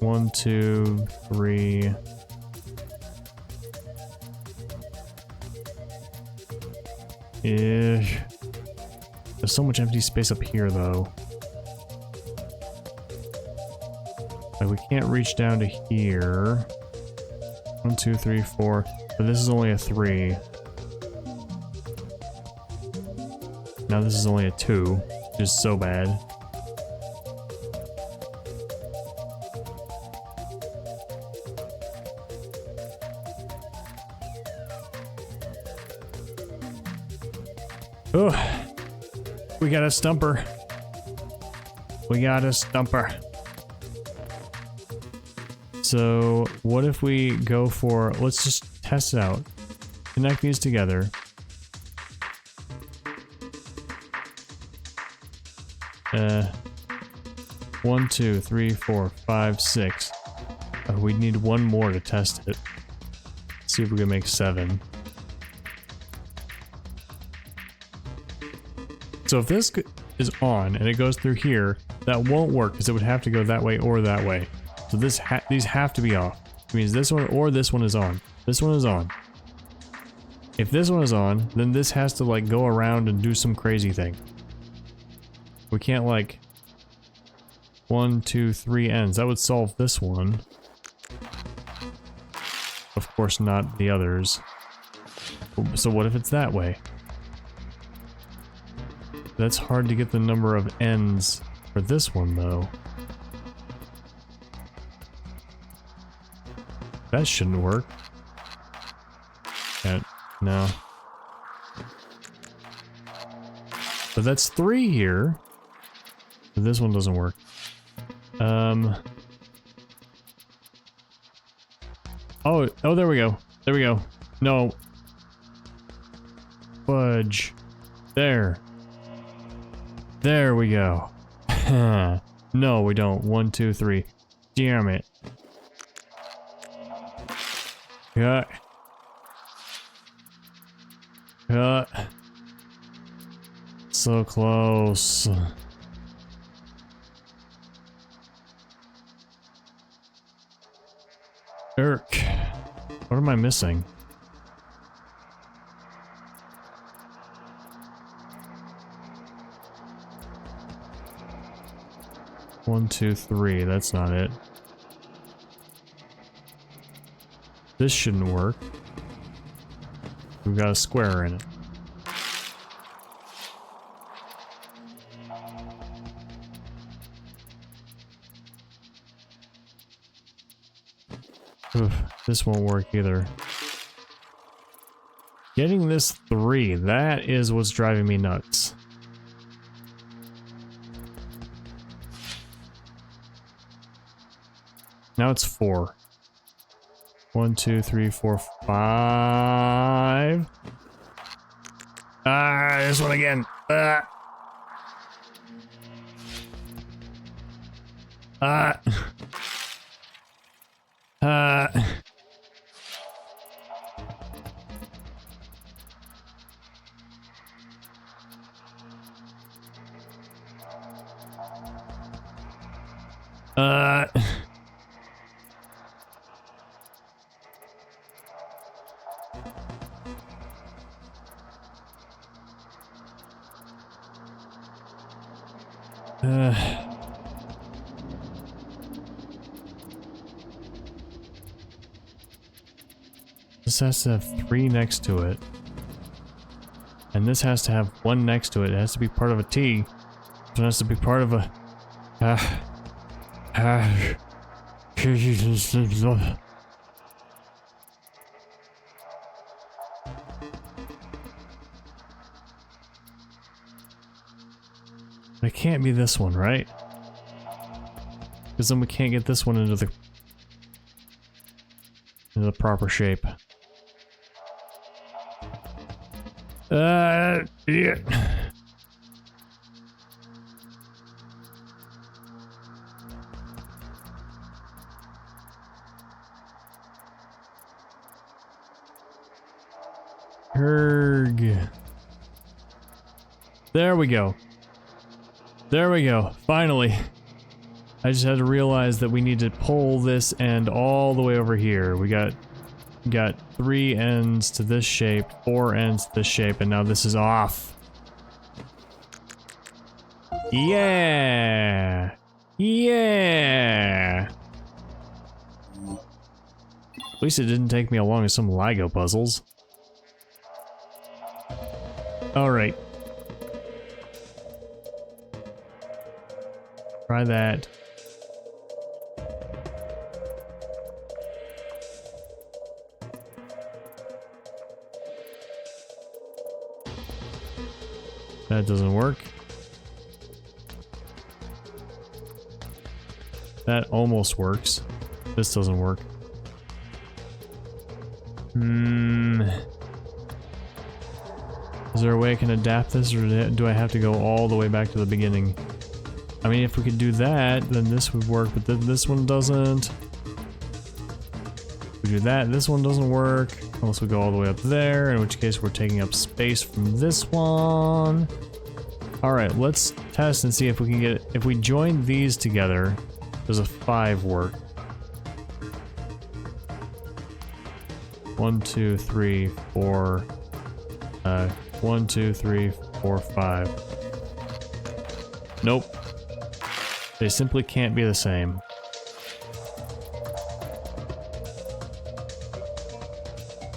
1, 2, 3. There's so much empty space up here, though. Like, we can't reach down to here. 1, 2, 3, 4. But this is only a 3. Now this is only a 2, which is so bad. Oh, we got a stumper. We got a stumper. So what if we go for, let's just test it out. Connect these together. One, 2, 3, 4, 5, 6. We need 1 more to test it. Let's see if we can make 7. So if this is on and it goes through here, that won't work because it would have to go that way or that way. So these have to be off. It means this one or this one is on. This one is on. If this one is on, then this has to like go around and do some crazy thing. We can't like 1, 2, 3 ends. That would solve this one. Of course not the others. So what if it's that way? That's hard to get the number of ends for this one though. That shouldn't work. No. But that's 3 here. But this one doesn't work. Oh, there we go. There we go. No. Fudge. There. There we go. No, we don't. 1, 2, 3. Damn it. Cut. Cut. So close. Irk. What am I missing? One, two, three. That's not it. This shouldn't work. We've got a square in it. Oof, this won't work either. Getting this 3, that is what's driving me nuts. Now it's 4. 1, 2, 3, 4, 5. Ah, this one again. Ah. Ah. This has to have 3 next to it. And this has to have 1 next to it. It has to be part of a T. It has to be part of a... It can't be this one, right? Because then we can't get this one into the proper shape. Yeah. Herg. There we go. There we go. Finally. I just had to realize that we need to pull this end all the way over here. We got 3 ends to this shape, 4 ends to this shape, and now this is off. Yeah! Yeah! At least it didn't take me along with some Lego puzzles. Alright. Try that. That doesn't work. That almost works. This doesn't work. Is there a way I can adapt this, or do I have to go all the way back to the beginning? I mean, if we could do that, then this would work, but then this one doesn't. If we do that, this one doesn't work. Unless we go all the way up there, in which case we're taking up space from this one. Alright, let's test and see if we can get it. If we join these together, does a 5 work? 1, 2, 3, 4. 1, 2, 3, 4, 5. Nope. They simply can't be the same.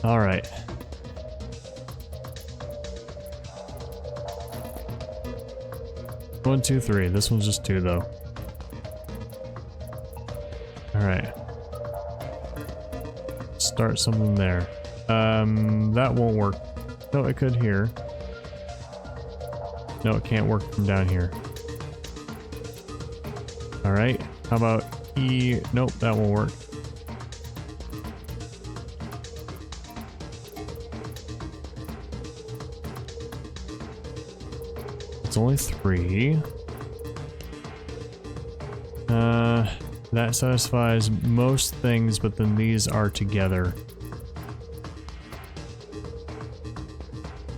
Alright. One, two, three. This one's just 2 though. Alright. Start something there. That won't work. No, it could here. No, it can't work from down here. Alright. How about E? Nope, that won't work. only 3. That satisfies most things, but then these are together.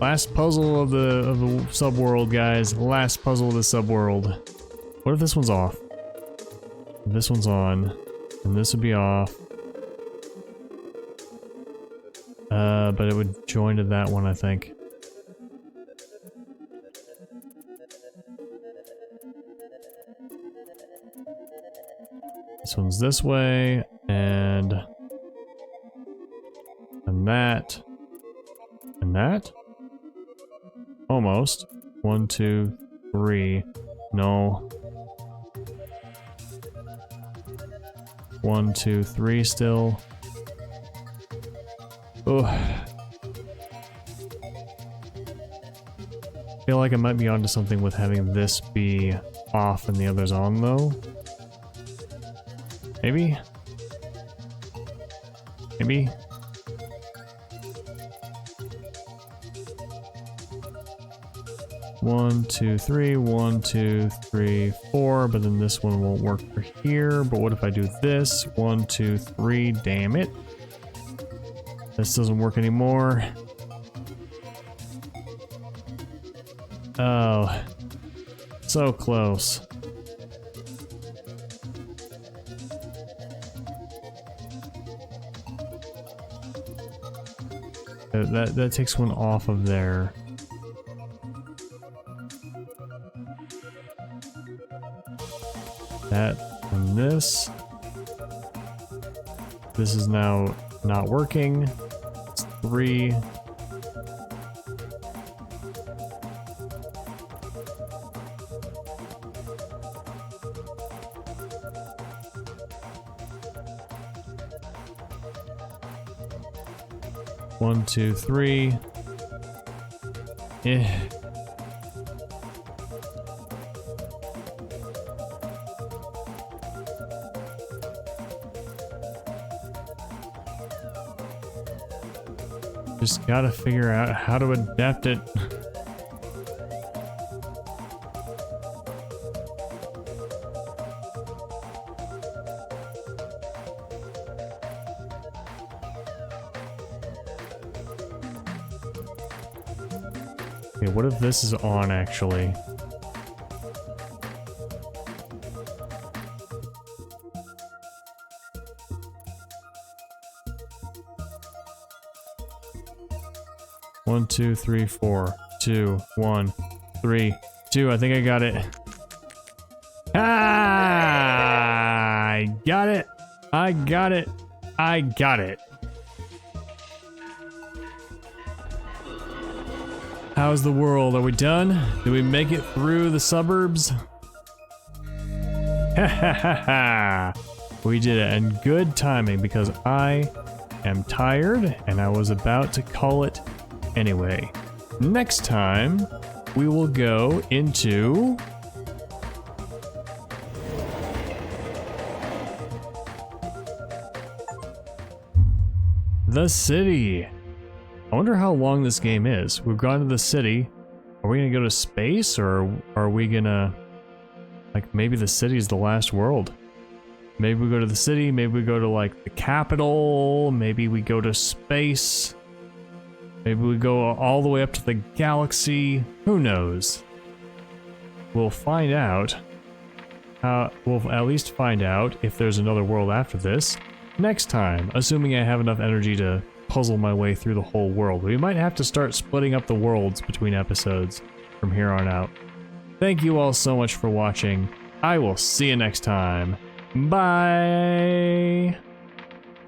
Last puzzle of the subworld, guys. Last puzzle of the subworld. What if this one's off? This one's on, and this would be off. But it would join to that one, I think. This one's this way, and that, and that. Almost. 1, 2, 3. No. 1, 2, 3 still. Oh. I feel like I might be onto something with having this be off and the others on, though. Maybe? Maybe? One, two, three, 1, 2, 3, 4, but then this one won't work for here. But what if I do this? 1, 2, 3, damn it. This doesn't work anymore. Oh, so close. That takes one off of there. That and this. This is now not working. It's 3. One, 2, 3. Just gotta figure out how to adapt it. Okay, what if this is on actually? One, 2, 3, 4, 2, 1, 3, 2. I think I got it. Ah! I got it. I got it. I got it. How's the world? Are we done? Did we make it through the suburbs? Ha ha ha ha! We did it, and good timing because I am tired and I was about to call it anyway. Next time, we will go into the city. I wonder how long this game is. We've gone to the city. Are we gonna go to space, or are we gonna... like, maybe the city is the last world. Maybe we go to the city, maybe we go to, like, the capital, maybe we go to space. Maybe we go all the way up to the galaxy. Who knows? We'll find out. We'll at least find out if there's another world after this next time, assuming I have enough energy to puzzle my way through the whole world. We might have to start splitting up the worlds between episodes from here on out. Thank you all so much for watching. I will see you next time. Bye!